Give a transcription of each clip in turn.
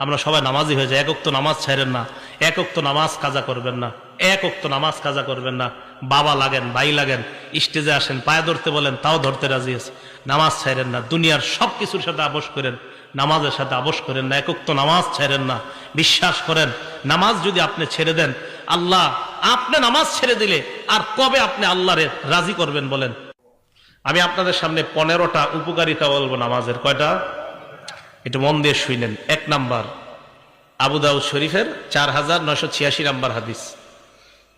আমরা সবাই নামাজি হয়ে যাই, এক ওয়াক্ত নামাজ ছাড়েন না, এক ওয়াক্ত নামাজ কাজা করবেন না, এক ওয়াক্ত নামাজ কাজা করবেন না। বাবা লাগেন, ভাই লাগেন, স্টেজে আসেন, পায়ে ধরতে বলেন, তাও ধরতে রাজি আছে। নামাজ ছাড়েন না, দুনিয়ার সব কিছুর সাথে আপোষ করেন, নামাজের সাথে আপোষ করেন না, এক ওয়াক্ত নামাজ ছাড়েন না। বিশ্বাস করেন, নামাজ যদি আপনি ছেড়ে দেন, আল্লাহ আপনি নামাজ ছেড়ে দিলে আর কবে আপনি আল্লাহরে রাজি করবেন বলেন? আমি আপনাদের সামনে 15টা উপকারিতা বলবো নামাজের। কয়টা? একটু মন দিয়ে শুনেন। 1 নাম্বার, আবু দাউদ শরীফের 4986 নাম্বার হাদিস।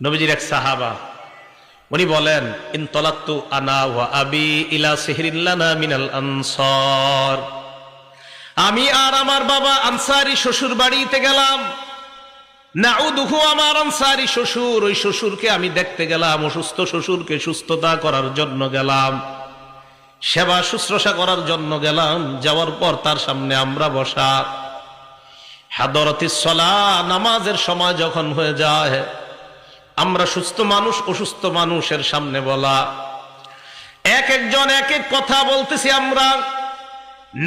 নবীজির এক সাহাবা, উনি বলেন, ইনতালাক্তু আনা ওয়া আবি ইলা সিহরিন লানা মিনাল আনসার। আমি আর আমার বাবা আনসারী শ্বশুর বাড়িতে গেলাম। নাউদুহু, আমার আনসারী শ্বশুর, ওই শ্বশুরকে আমি দেখতে গেলাম, অসুস্থ শ্বশুরকে সুস্থতা করার জন্য গেলাম, সেবা শুশ্রূষা করার জন্য গেলাম। যাওয়ার পর তার সামনে আমরা বসা। হাদরাতিস সালাহ, নামাজের সময় যখন হয়ে যায়, আমরা সুস্থ মানুষ অসুস্থ মানুষের সামনে বলা, এক একজন এক এক কথা বলতেছি আমরা।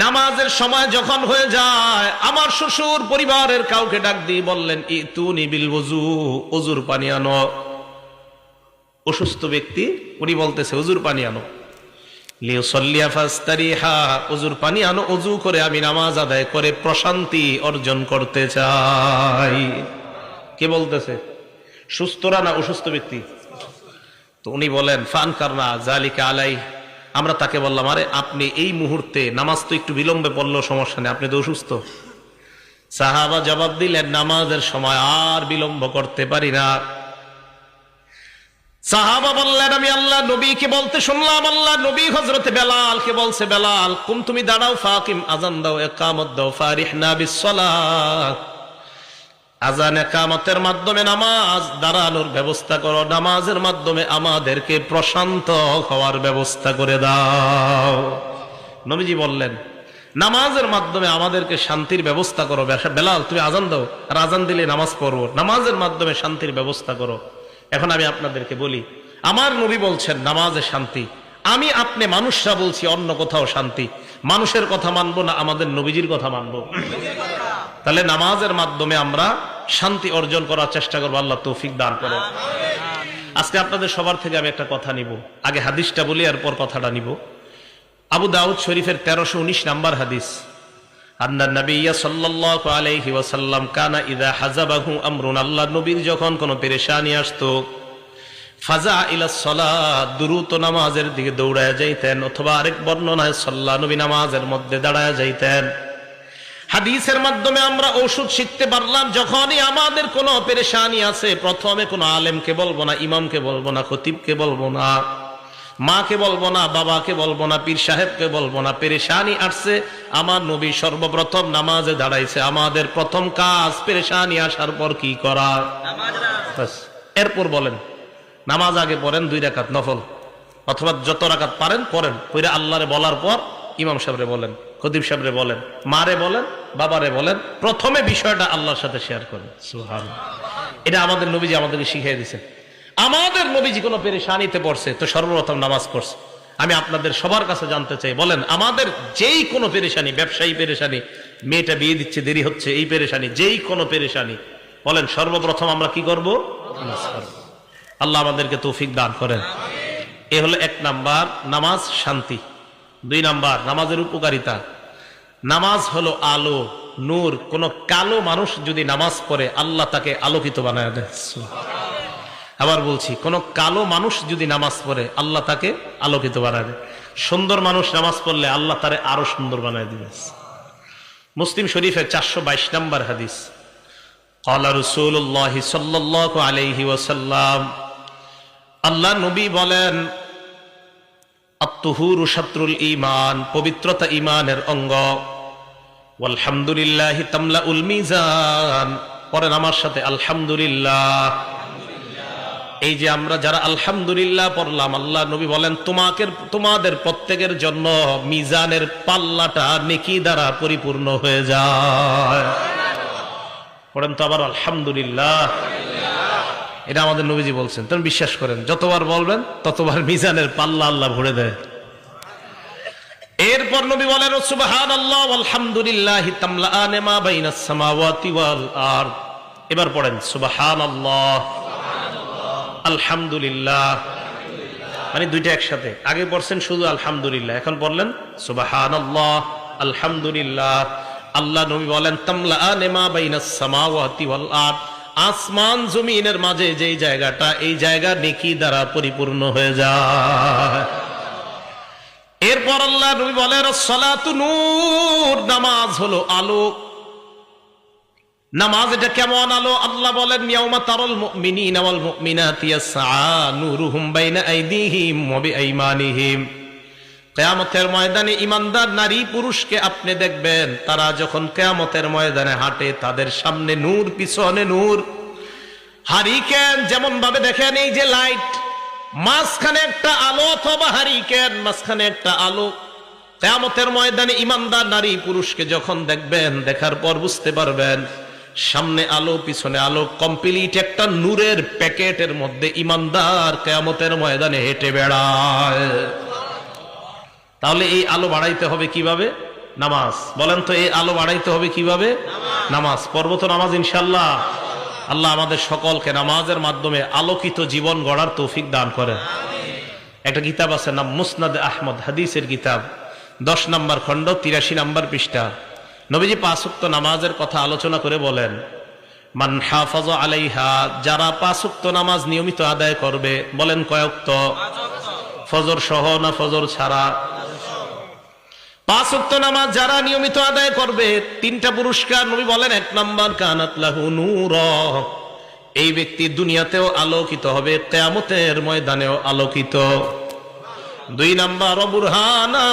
নামাজের সময় যখন হয়ে যায়, আমার শ্বশুর পরিবারের কাউকে ডাক দিয়ে বললেন, ইতুনি বিল ওযু, ওযুর পানি আনো। অসুস্থ ব্যক্তি, উনি বলতেছে ওযুর পানি আনো। লিউসাল্লিয়া ফাস্তারিহা, ওযুর পানি আনো, ওযু করে আমি নামাজ আদায় করে প্রশান্তি অর্জন করতে চাই। কে বলতেছে? সুস্থরা না অসুস্থ ব্যক্তি? তো উনি বলেন, ফানকারনা যালিকা আলাই, আমরা তাকে বললাম, আরে আপনি এই মুহূর্তে নামাজ তো একটু বিলম্বে পড়লেও সমস্যা নেই, আপনি তো অসুস্থ। সাহাবা জবাব দিলেন, নামাজের সময় আর বিলম্ব করতে পারি না। সাহাবা বললেন, আমি আল্লাহ নবীকে বলতে শুনলাম, আল্লাহ নবী হযরতে বেলালকে বলছে, বেলাল কুম, তুমি দাঁড়াও, ফাকিম, আযান দাও, ইকামত দাও, ফারিহনা বিসসালাহ, আযান ইকামতের মাধ্যমে নামাজ দাঁড়ানোর ব্যবস্থা করো, নামাজের মাধ্যমে আমাদেরকে প্রশান্ত হওয়ার ব্যবস্থা করে দাও। নবীজি বললেন, নামাজের মাধ্যমে আমাদেরকে শান্তির ব্যবস্থা করো। বেলাল তুমি আযান দাও, আর আযান দিলে নামাজ পড়বো, নামাজের মাধ্যমে শান্তির ব্যবস্থা করো। এখন আমি আপনাদেরকে বলি, আমার নবী বলছেন নামাজে শান্তি, আমি আপনি মানুষরা বলছি অন্য কোথাও শান্তি। মানুষের কথা মানবো না আমাদের নবীজির কথা মানবো? তাহলে নামাজের মাধ্যমে আমরা শান্তি অর্জন করার চেষ্টা করবো। আল্লাহ তৌফিক দান করেন। আজকে আপনাদের সবার থেকে আমি একটা কথা নিব, আগে হাদিসটা বলি এরপর কথাটা নিব। আবু দাউদ শরীফের 1319 নাম্বার হাদিস। আন্না নবিয়্য সাল্লাল্লাহু আলাইহি ওয়াসাল্লাম কানা ইযা হাযাবাহু আমরুন, আল্লাহ নবীর যখন কোনো পেরেশানি আসতো, ফাজা ইলাস সালাত, দ্রুত নামাজের দিকে দৌড়ায় যাইতেন, অথবা আরেক বর্ণনায় সাল্লাল্লাহু নবী নামাজের মধ্যে দাঁড়ায় যাইতেন। হাদিসের মাধ্যমে আমরা ওষুধ শিখতে পারলাম, যখনই আমাদের কোনো পেরেশানি আছে, প্রথমে কোনো আলেমকে বলবো না, ইমামকে বলবো না, খতিবকে বলবো না, মাকে বলবো না, বাবাকে বলবো না, পীর সাহেবকে বলবো না। পেরেশানি আসছে, আমার নবী সর্বপ্রথম নামাজে দাঁড়াইছে। আমাদের প্রথম কাজ পেরেশানি আসার পর কি করা? বাস। এরপর বলেন, নামাজ আগে পড়েন 2 রাকাত নফল, অথবা যত রাকাত পারেন পড়েন, পড়ে আল্লাহরে বলার পর ইমাম সাহেবরে বলেন, খতিব সাহেবরে বলেন, মারে বলেন, বাবারে বলেন, প্রথমে বিষয়টা আল্লাহর সাথে শেয়ার করেন। সুবহানাল্লাহ। এটা আমাদের নবীজি আমাদেরকে শিখিয়ে দিয়েছেন। আমাদের নবীজি কোনো পেরেশানিতে পড়ছে তো সর্বপ্রথম নামাজ পড়ছে। আমি আপনাদের সবার কাছে জানতে চাই, বলেন আমাদের যেই কোনো পেরেশানি, ব্যবসায়ী পেরেশানি, মেয়েটা বিয়ে দিচ্ছে দেরি হচ্ছে, এই পেরেশানি, যেই কোনো পেরেশানি, বলেন সর্বপ্রথম আমরা কি করব? নামাজ পড়ব। আল্লাহ আমাদেরকে তৌফিক দান করেন। এ হলো 1 নাম্বার, নামাজ শান্তি। 2 নাম্বার, নামাজের উপকারিতা। নামাজ হলো আলো, নূর। কোন কালো মানুষ যদি নামাজ পড়ে, আল্লাহ তাকে আলোকিত বানায় দেয়। আবার বলছি, কোন কালো মানুষ যদি নামাজ পড়ে, আল্লাহ তাকে আলোকিত বানায় দেয়। সুন্দর মানুষ নামাজ পড়লে আল্লাহ তারে আরো সুন্দর বানায় দিবে। মুসলিম শরীফের 422 নাম্বার হাদিস। ক্বালা রাসূলুল্লাহ সাল্লাল্লাহু আলাইহি ওয়াসাল্লাম, আল্লাহ নবী বলেন, আত-তুহুরু শাত্রুল ঈমান, পবিত্রতা ঈমানের অঙ্গ। ওয়াল হামদুলিল্লাহি তামলাউল মিজান, পড়েন আমার সাথে আলহামদুলিল্লাহ। এই যে আমরা যারা আলহামদুলিল্লাহ পড়লাম, আল্লাহ নবী বলেন, তোমাদের প্রত্যেকের জন্য মিজানের পাল্লাটা নেকি দ্বারা পরিপূর্ণ হয়ে যায়। পড়েন তো আবার আলহামদুলিল্লাহ। এটা আমাদের নবীজি বলছেন। তুমি বিশ্বাস করেন, যতবার বলবেন ততবার মিজানের পাল্লা আল্লাহ ভরে দেয়। এরপর নবী বলেন সুবহানাল্লাহ আলহামদুলিল্লাহ তামলাআন মা বাইনাস সামাওয়াতি ওয়াল আরদ। এবার পড়েন সুবহানাল্লাহ আলহামদুলিল্লাহ, মানে দুইটা একসাথে। আগে পড়ছেন শুধু আলহামদুলিল্লাহ, এখন পড়লেন সুবহানাল্লাহ আলহামদুলিল্লাহ। আল্লাহ নবী বলেন তামলাআন মা বাইনাস সামাওয়াতি ওয়াল আরদ, আসমান জমিনের মাঝে যেই জায়গাটা, এই জায়গা নেকি দ্বারা পরিপূর্ণ হয়ে যায়। এরপর আল্লাহ নবী বলেন সালাতু নূর, নামাজ হলো আলো। নামাজ এটা কেমন আলো? আল্লাহ বলেন ইয়াউমা তারাল মুমিনিনা ওয়াল মুমিনাতি ইয়াসআ নূরুহুম বাইনা আইদিহিম ওয়া বিআইমানিহিম। কিয়ামতের ময়দানে ঈমানদার নারী পুরুষকে আপনি দেখবেন, তারা যখন কিয়ামতের ময়দানে হাঁটে তাদের সামনে নূর, পিছনে নূর। হারিকেন যেমন ভাবে দেখেন, এই যে লাইট, মাঝখানে একটা আলো অথবা হারিকেন মাঝখানে একটা আলো। কিয়ামতের ময়দানে ঈমানদার নারী পুরুষকে যখন দেখবেন, দেখার পর বুঝতে পারবেন সামনে আলো পিছনে আলো, কমপ্লিট একটা নূরের প্যাকেটের মধ্যে ঈমানদার কিয়ামতের ময়দানে হেঁটে বেড়ায়। তাহলে এই আলো বাড়াইতে হবে কিভাবে? নামাজ। বলেন তো এই আলো বাড়াইতে হবে কিভাবে? নামাজ। পড়ব তো নামাজ ইনশাআল্লাহ। আল্লাহ আমাদের সকলকে নামাজের মাধ্যমে আলোকিত জীবন গড়ার তৌফিক দান করেন। একটা কিতাব আছে নাম মুসনাদ আহমদ, হাদিসের কিতাব, 10 নম্বর খণ্ড 83 নম্বর পৃষ্ঠা। নবীজি 5 ওয়াক্ত নামাজের কথা আলোচনা করে বলেন, মান হাফাযা আলাইহা, যারা 5 ওয়াক্ত নামাজ নিয়মিত আদায় করবে। বলেন কয় ওয়াক্ত? ফজর সহ না ফজর ছাড়া? 5 ওয়াক্ত নামাজ যারা নিয়মিত আদায় করবে, 3টা পুরস্কার নবী বলেন। 1 নম্বর কানাত লাহু নূর, এই ব্যক্তি দুনিয়াতেও আলোকিত হবে, কিয়ামতের ময়দানেও আলোকিত। 2 নম্বর বুরহানা,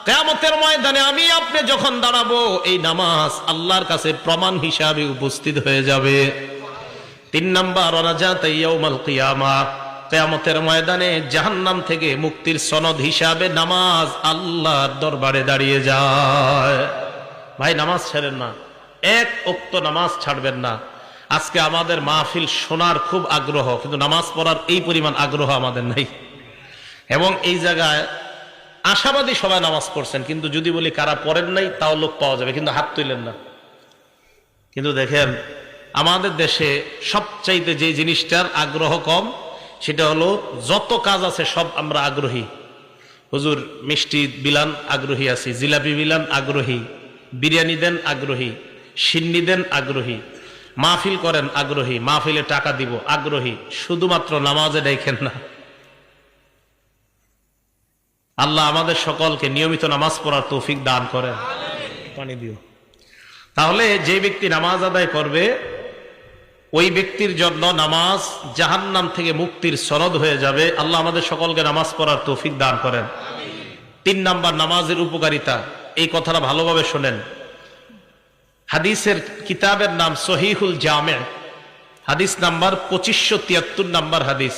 কিয়ামতের ময়দানে আমি আপনি যখন দাঁড়াবো, এই নামাজ আল্লাহর কাছে প্রমাণ হিসাবে উপস্থিত হয়ে যাবে। 3 নম্বর নাজাত ইয়াউমাল কিয়ামা, কিয়ামতের ময়দানে জাহান্নাম থেকে মুক্তির সনদ হিসাবে নামাজ আল্লাহর দরবারে দাঁড়িয়ে যায়। ভাই নামাজ ছাড়েন না, 1 ওয়াক্ত নামাজ ছাড়বেন না। আজকে আমাদের মাহফিল শোনার খুব আগ্রহ, কিন্তু নামাজ পড়ার এই পরিমাণ আগ্রহ আমাদের নাই। এবং এই জায়গায় আশাবাদী সবাই নামাজ পড়ছেন, কিন্তু যদি বলি কারা পড়েন নাই তাও লোক পাওয়া যাবে, কিন্তু হাত তুলেন না। কিন্তু দেখেন আমাদের দেশে সবচাইতে যে জিনিসটার আগ্রহ কম, সেটা হলো যত কাজ আছে সব আমরা আগ্রহী। হুজুর মিষ্টি বিলান, আগ্রহী আছি। জিলাপি বিলান, আগ্রহী। বিরিয়ানি দেন, আগ্রহী। সিন্নি দেন, আগ্রহী। মাহফিল করেন, আগ্রহী। মাহফিলে টাকা দিব, আগ্রহী। শুধুমাত্র নামাজে দেখেন না। আল্লাহ আমাদের সকলকে নিয়মিত নামাজ পড়ার তৌফিক দান করেন। পানি দিও। তাহলে যে ব্যক্তি নামাজ আদায় করবে, ওই ব্যক্তির জন্য নামাজ জাহান্নাম থেকে মুক্তির সনদ হয়ে যাবে। আল্লাহ আমাদের সকলকে নামাজ পড়ার তৌফিক দান করেন। 3 নম্বর নামাজের উপকারিতা, এই কথাটা ভালোভাবে শোনেন। হাদিসের কিতাবের নাম সহিহুল জামে, হাদিস নাম্বার 2573 নম্বর হাদিস।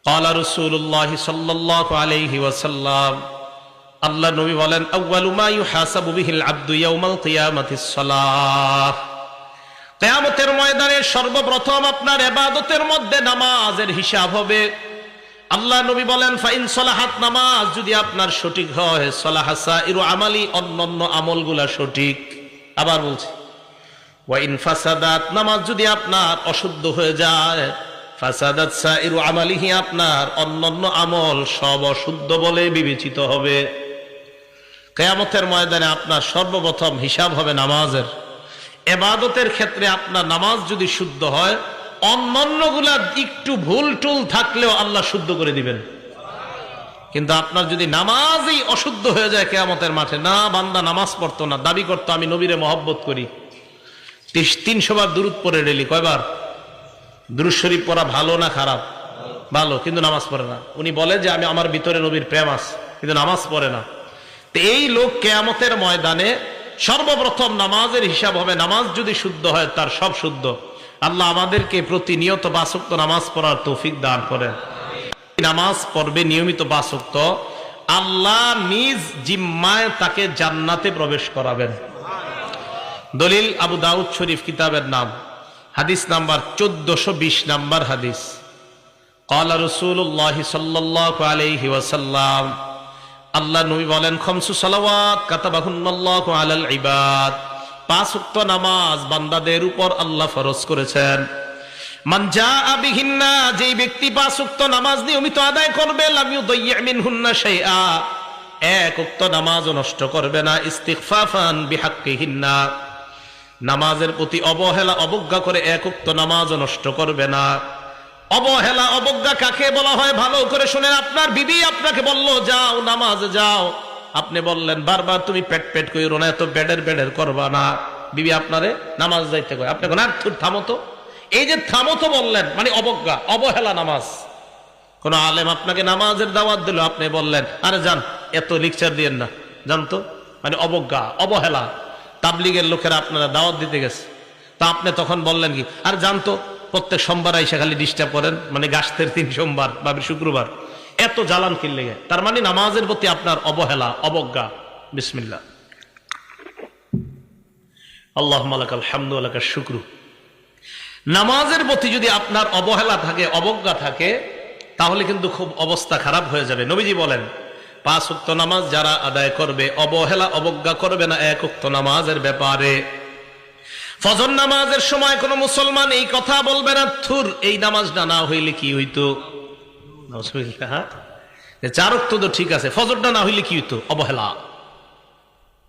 ক্বালা রাসূলুল্লাহ সাল্লাল্লাহু আলাইহি ওয়াসাল্লাম, আল্লাহ নবী বলেন, আউয়ালু মা ইউহাসাবু বিহিল আবদু ইয়াউমাল কিয়ামাতিস সালাহ। কিয়ামতের ময়দানে সর্বপ্রথম আপনার ইবাদতের মধ্যে নামাজের হিসাব হবে। আল্লাহ নবী বলেন, ফাইন সলাহাত, নামাজ যদি আপনার সঠিক হয়, সলাহা সাইরু আমালি, অন্যান্য আমলগুলা সঠিক। আবার বলছি, ওয়া ইন ফাসাদাত, নামাজ যদি আপনার অশুদ্ধ হয়ে যায়, ফাসাদাত সাইরু আমালিহি, আপনার অন্যান্য আমল সব অশুদ্ধ বলে বিবেচিত হবে। কিয়ামতের ময়দানে আপনার সর্বপ্রথম হিসাব হবে নামাজের। ইবাদতের ক্ষেত্রে আপনার নামাজ যদি শুদ্ধ হয়, অন্যান্যগুলা একটু ভুল টুল থাকলেও আল্লাহ শুদ্ধ করে দিবেন। কিন্তু আপনার যদি নামাজই অশুদ্ধ হয়ে যায় কিয়ামতের মাঠে, না বান্দা নামাজ পড়তো না, দাবি করতো আমি নবীরে মহব্বত করি, 300 বার দুরূদ পড়ে ডেলি, কয়বার? দুরূদ শরীফ পড়া ভালো না খারাপ? ভালো, কিন্তু নামাজ পড়ে না। উনি বলে যে আমি, আমার ভিতরে নবীর প্রেম আছে, কিন্তু নামাজ পড়ে না। তো এই লোক কিয়ামতের ময়দানে সর্বপ্রথম নামাজের হিসাব হবে। নামাজ যদি শুদ্ধ হয়, তার সব শুদ্ধ। আল্লাহ আমাদেরকে প্রতিনিয়ত 5 ওয়াক্ত নামাজ পড়ার তৌফিক দান করেন। নামাজ পড়বে নিয়মিত 5 ওয়াক্ত, আল্লাহ নিজ জিম্মায় তাকে জান্নাতে প্রবেশ করাবেন। দলিল আবু দাউদ শরীফ কিতাবের নাম, হাদিস নাম্বার 1420 নাম্বার হাদিস। ক্বালা রাসূলুল্লাহ সাল্লাল্লাহু আলাইহি ওয়াসাল্লাম, আল্লাহ নবী বলেন খামসু সালাওয়াত কাতাবাহুন্নাল্লাহু আলাল ইবাদ, 5 ওয়াক্ত নামাজ বান্দাদের উপর আল্লাহ ফরজ করেছেন। মান জাআ বিহিন্না, যেই ব্যক্তি 5 ওয়াক্ত নামাজ নিয়মিত আদায় করবে, লাম ইউদাইয়্যি মিনহুন্না শাইআ, 1 ওয়াক্ত নামাজও নষ্ট করবে না, ইস্তিগফাফান বিহাক্কিহিন্না, নামাজের প্রতি অবহেলা অবজ্ঞা করে 1 ওয়াক্ত নামাজও নষ্ট করবে না। অবহেলা অবজ্ঞা কাকে বলা হয় ভালো করে শুনেন। আপনার বিবি আপনাকে বলল যাও নামাজে যাও, আপনি বললেন বারবার তুমি পেট পেট কইরো না, এত বেডের করবা না, বিবি আপনারে নামাজ যাইতে কয়, আপনি কোন থামো তো, এই যে থামো তো বললেন মানে অবজ্ঞা অবহেলা নামাজ। কোন আলেম আপনাকে নামাজের দাওয়াত দিল, আপনি বললেন আরে যান এত লেকচার দিয়েন না, জানতো মানে অবজ্ঞা অবহেলা। তাবলিগের লোকেরা আপনারা দাওয়াত দিতে গেছে, তা আপনি তখন বললেন কি আর জানতো প্রত্যেক সোমবার আইসা খালি ডিস্টার্ব করেন, মানে গাছের 3 সোমবার বা শুক্রবার এত জ্বালান কিনলে, তার মানে নামাজের প্রতি আপনার অবহেলা অবজ্ঞা। বিসমিল্লাহ, আল্লাহুম্মা লাকাল হামদু ওয়া লাকাশ শুকরু। নামাজের প্রতি যদি আপনার অবহেলা থাকে অবজ্ঞা থাকে, তাহলে কিন্তু খুব অবস্থা খারাপ হয়ে যাবে। নবীজি বলেন 5 ওয়াক্ত নামাজ যারা আদায় করবে অবহেলা অবজ্ঞা করবে না 1 ওয়াক্ত নামাজের ব্যাপারে। ফজর নামাজের সময় কোন মুসলমান এই কথা বলবে না থুর এই নামাজটা না হইলে কি হইতো, 4 ওয়াক্ত তো ঠিক আছে, ফজরটা না হইলে কি হইতো, অবহেলা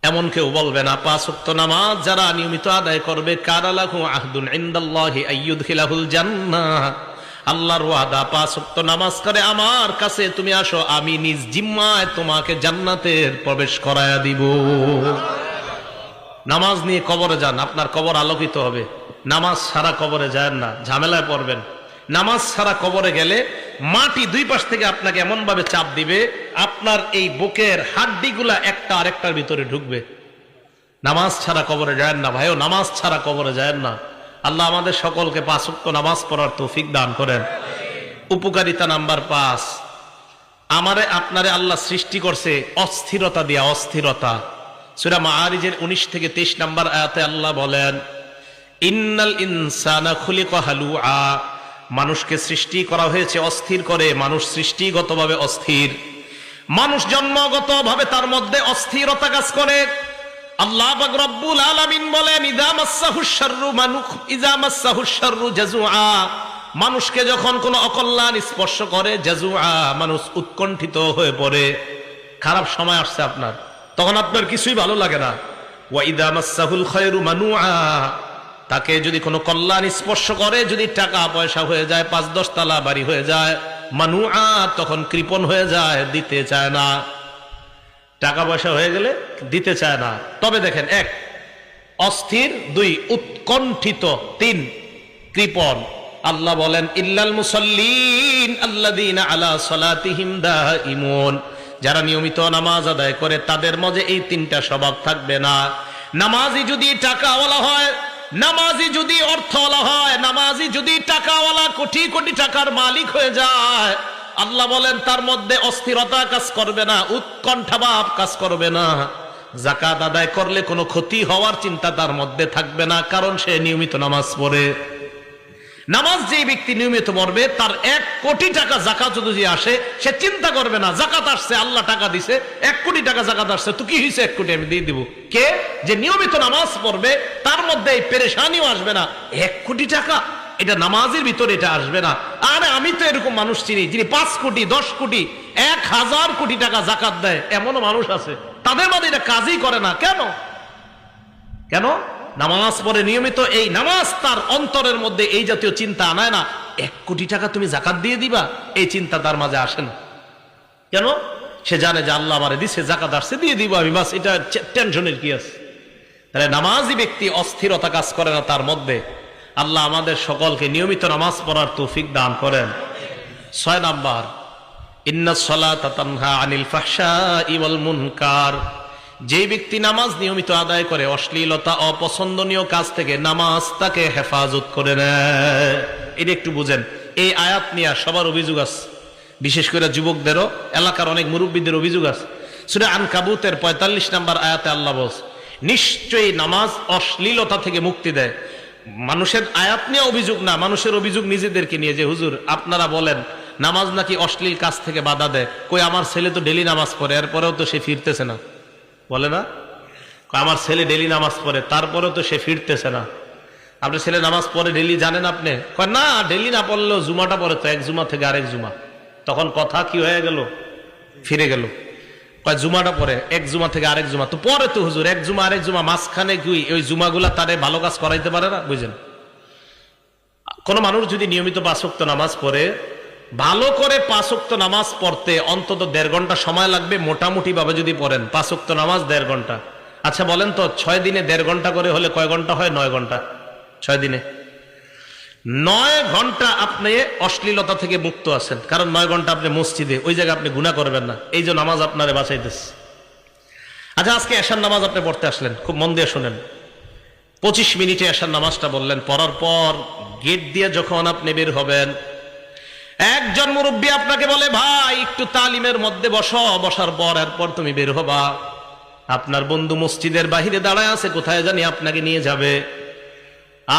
এমন কেউ বলবে না। 5 ওয়াক্ত নামাজ যারা নিয়মিত আদায় করবে, কানা লাহু আহদুন ইনদাল্লাহি আইয়ুদখিলাহুল জান্নাহ, আল্লাহর ওয়াদা 5 ওয়াক্ত নামাজ করে আমার কাছে তুমি আসো, আমি নিজ জিম্মায় তোমাকে জান্নাতের প্রবেশ করায়া দিব। নামাজ নিয়ে কবরে যান, আপনার কবর আলোকিত হবে। নামাজ ছাড়া কবরে যান না, ঝামেলায় পড়বেন। নামাজ ছাড়া কবরে গেলে মাটি 2 পাশ থেকে আপনাকে এমন ভাবে চাপ দিবে, আপনার এই বুকের হাড্ডিগুলা একটা আরেকটার ভিতরে ঢুকবে। নামাজ ছাড়া কবরে যান না ভাইও, নামাজ ছাড়া কবরে যান না। আল্লাহ আমাদের সকলকে 5 ওয়াক্ত নামাজ পড়ার তৌফিক দান করেন। উপকারিতা নাম্বার 5, আমারে আপনারে আল্লাহ সৃষ্টি করছে অস্থিরতা দিয়া, অস্থিরতা। সূরা মাআরিজের 19 থেকে 23 নম্বর আয়াতে আল্লাহ বলেন ইন্নাল ইনসানা খুলিকা হালুআ, মানুষকে সৃষ্টি করা হয়েছে অস্থির করে, মানুষ সৃষ্টিগতভাবে অস্থির, মানুষ জন্মগতভাবে তার মধ্যে অস্থিরতা কাজ করে। আল্লাহ পাক রব্বুল আলামিন বলেন ইযা মাসসাহুশ শাররু ইযা মাসসাহুশ শাররু জাজুআ, মানুষকে যখন কোনো অকল্যাণ স্পর্শ করে, জাজুআ মানুষ উৎকণ্ঠিত হয়ে পড়ে। খারাপ সময় আসছে আপনার, তখন আপনার কিছুই ভালো লাগে না। ওয়া ইযা মাসসাহুল খায়রু মানুআ, তাকে যদি কোনো কল্যাণ স্পর্শ করে, যদি টাকা পয়সা হয়ে যায়, 5-10 তলা বাড়ি হয়ে যায়, মানুআ তখন কৃপণ হয়ে যায়, দিতে চায় না। টাকা পয়সা হয়ে গেলে দিতে চায় না। তবে দেখেন 1 অস্থির, 2 উৎকণ্ঠিত, 3 কৃপণ। আল্লাহ বলেন ইল্লাল মুসাল্লিন আল্লাযীনা আলা সালাতিহিম দাঈমুন, যারা নিয়মিত নামাজ আদায় করে তাদের মাঝে এই 3টা স্বভাব থাকবে না। নামাজি যদি টাকাওয়ালা হয়, নামাজি যদি অর্থওয়ালা হয়, নামাজি যদি টাকাওয়ালা কোটি কোটি টাকার মালিক হয়ে যায়, আল্লাহ বলেন তার মধ্যে অস্থিরতা কাজ করবে না, উৎকণ্ঠা ভাব কাজ করবে না। যাকাত আদায় করলে কোনো ক্ষতি হওয়ার চিন্তা তার মধ্যে থাকবে না, কারণ সে নিয়মিত নামাজ পড়ে। নামাজ যে ব্যক্তি নিয়মিত পড়বে, তার 1 কোটি টাকা যাকাত যদি আসে, সে চিন্তা করবে না যাকাত আসছে, আল্লাহ টাকা দিছে, 1 কোটি টাকা যাকাত আসছে, তো কি হয়েছে 1 কোটি আমি দিয়ে দিব। কে যে নিয়মিত নামাজ পড়বে তার মধ্যে এই পেরেশানিও আসবে না, 1 কোটি টাকা এটা নামাজের ভিতরে এটা আসবে না। আরে আমি তো এরকম মানুষ চিনি যিনি 5 কোটি 10 কোটি 1000 কোটি টাকা যাকাত দেয়, এমনও মানুষ আছে, তাদের মধ্যে এটা কাজই করে না। কেন কেন নামাজ পড়ে নিয়মিত, এই নামাজ তার অন্তরের মধ্যে এই জাতীয় চিন্তা আনায় না। 1 কোটি টাকা তুমি যাকাত দিয়ে দিবা, এই চিন্তা তার মাঝে আসে না। কেন? সে জানে যে আল্লাহ আমারে দিছে, যাকাত আসছে, দিয়ে দিব আমি, বাস, এটা টেনশনের কি আছে। তাহলে নামাজি ব্যক্তি অস্থিরতা কাজ করে না তার মধ্যে। আল্লাহ আমাদের সকলকে নিয়মিত নামাজ পড়ার তৌফিক দান করেন। 6 নাম্বার, ইন্নাস সালাতা তানহা আনিল ফাহশাই ওয়াল মুনকার, যে ব্যক্তি নামাজ নিয়মিত আদায় করে অশ্লীলতা অপছন্দনীয় কাজ থেকে নামাজ তাকে হেফাজত করে নেয়। এটা একটু বুঝেন। এই আয়াত নিয়ে সবার অভিযোগ আছে, বিশেষ করে যুবকদেরও, এলাকার অনেক মুরব্বীদের অভিযোগ আছে। সূরা আনকাবুতের 45 নম্বর আয়াতে আল্লাহ বলেন নিশ্চয়ই নামাজ অশ্লীলতা থেকে মুক্তি দেয়। মানুষের আয়াত নিয়ে অভিযোগ না, মানুষের অভিযোগ নিজেদেরকে নিয়ে, যে হুজুর আপনারা বলেন নামাজ নাকি অশ্লীল কাজ থেকে বাধা দেয়। কই আমার ছেলে তো ডেলি নামাজ পড়ে, এরপরেও তো সে ফিরতেছে না, বলে না? আমার ছেলে ডেলি নামাজ পড়ে, তারপরেও তো সে ফিরতেছে না। আপনার ছেলে নামাজ পড়ে ডেলি, জানেন আপনি? কয় না, ডেলি না পড়লেও জুমাটা পড়ে তো, এক জুমা থেকে আরেক জুমা। তখন কথা কি হয়ে গেল? ফিরে গেল। কয় জুমাটা পড়ে, এক জুমা থেকে আরেক জুমা তো পরে তো হুজুর, এক জুমা আরেক জুমা, মাঝখানে কি ওই জুমাগুলা তারে ভালো কাজ করাইতে পারে না? বুঝেন, কোন মানুষ যদি নিয়মিত 5 ওয়াক্ত নামাজ পড়ে, ভালো করে 5 ওয়াক্ত নামাজ পড়তে অন্তত 1.5 ঘন্টা সময় লাগবে, মোটামুটি ভাবে যদি পড়েন 5 ওয়াক্ত নামাজ 1.5 ঘন্টা। আচ্ছা বলেন তো, 6 দিনে 1.5 ঘন্টা করে হলে কয় ঘন্টা হয়? 9 ঘন্টা। 6 দিনে 9 ঘন্টা আপনি অশ্লীলতা থেকে মুক্ত আছেন, কারণ 9 ঘন্টা আপনি মসজিদে, ওই জায়গায় আপনি গুনাহ করবেন না, এই যে নামাজ আপনারে বাঁচাইতেছে। আচ্ছা আজকে এশার নামাজ আপনি পড়তে আসলেন, খুব মন দিয়ে শোনেন। 25 মিনিটে এশার নামাজটা বললেন, পড়ার পর গেট দিয়ে যখন আপনি বের হবেন, একজন মুরব্বী আপনাকে বলে, ভাই একটু তালিমের মধ্যে বসো, বসার পর এরপর তুমি বের হবা। আপনার বন্ধু মসজিদের বাহিরে দাঁড়ায় আছে, কোথায় জানি আপনাকে নিয়ে যাবে।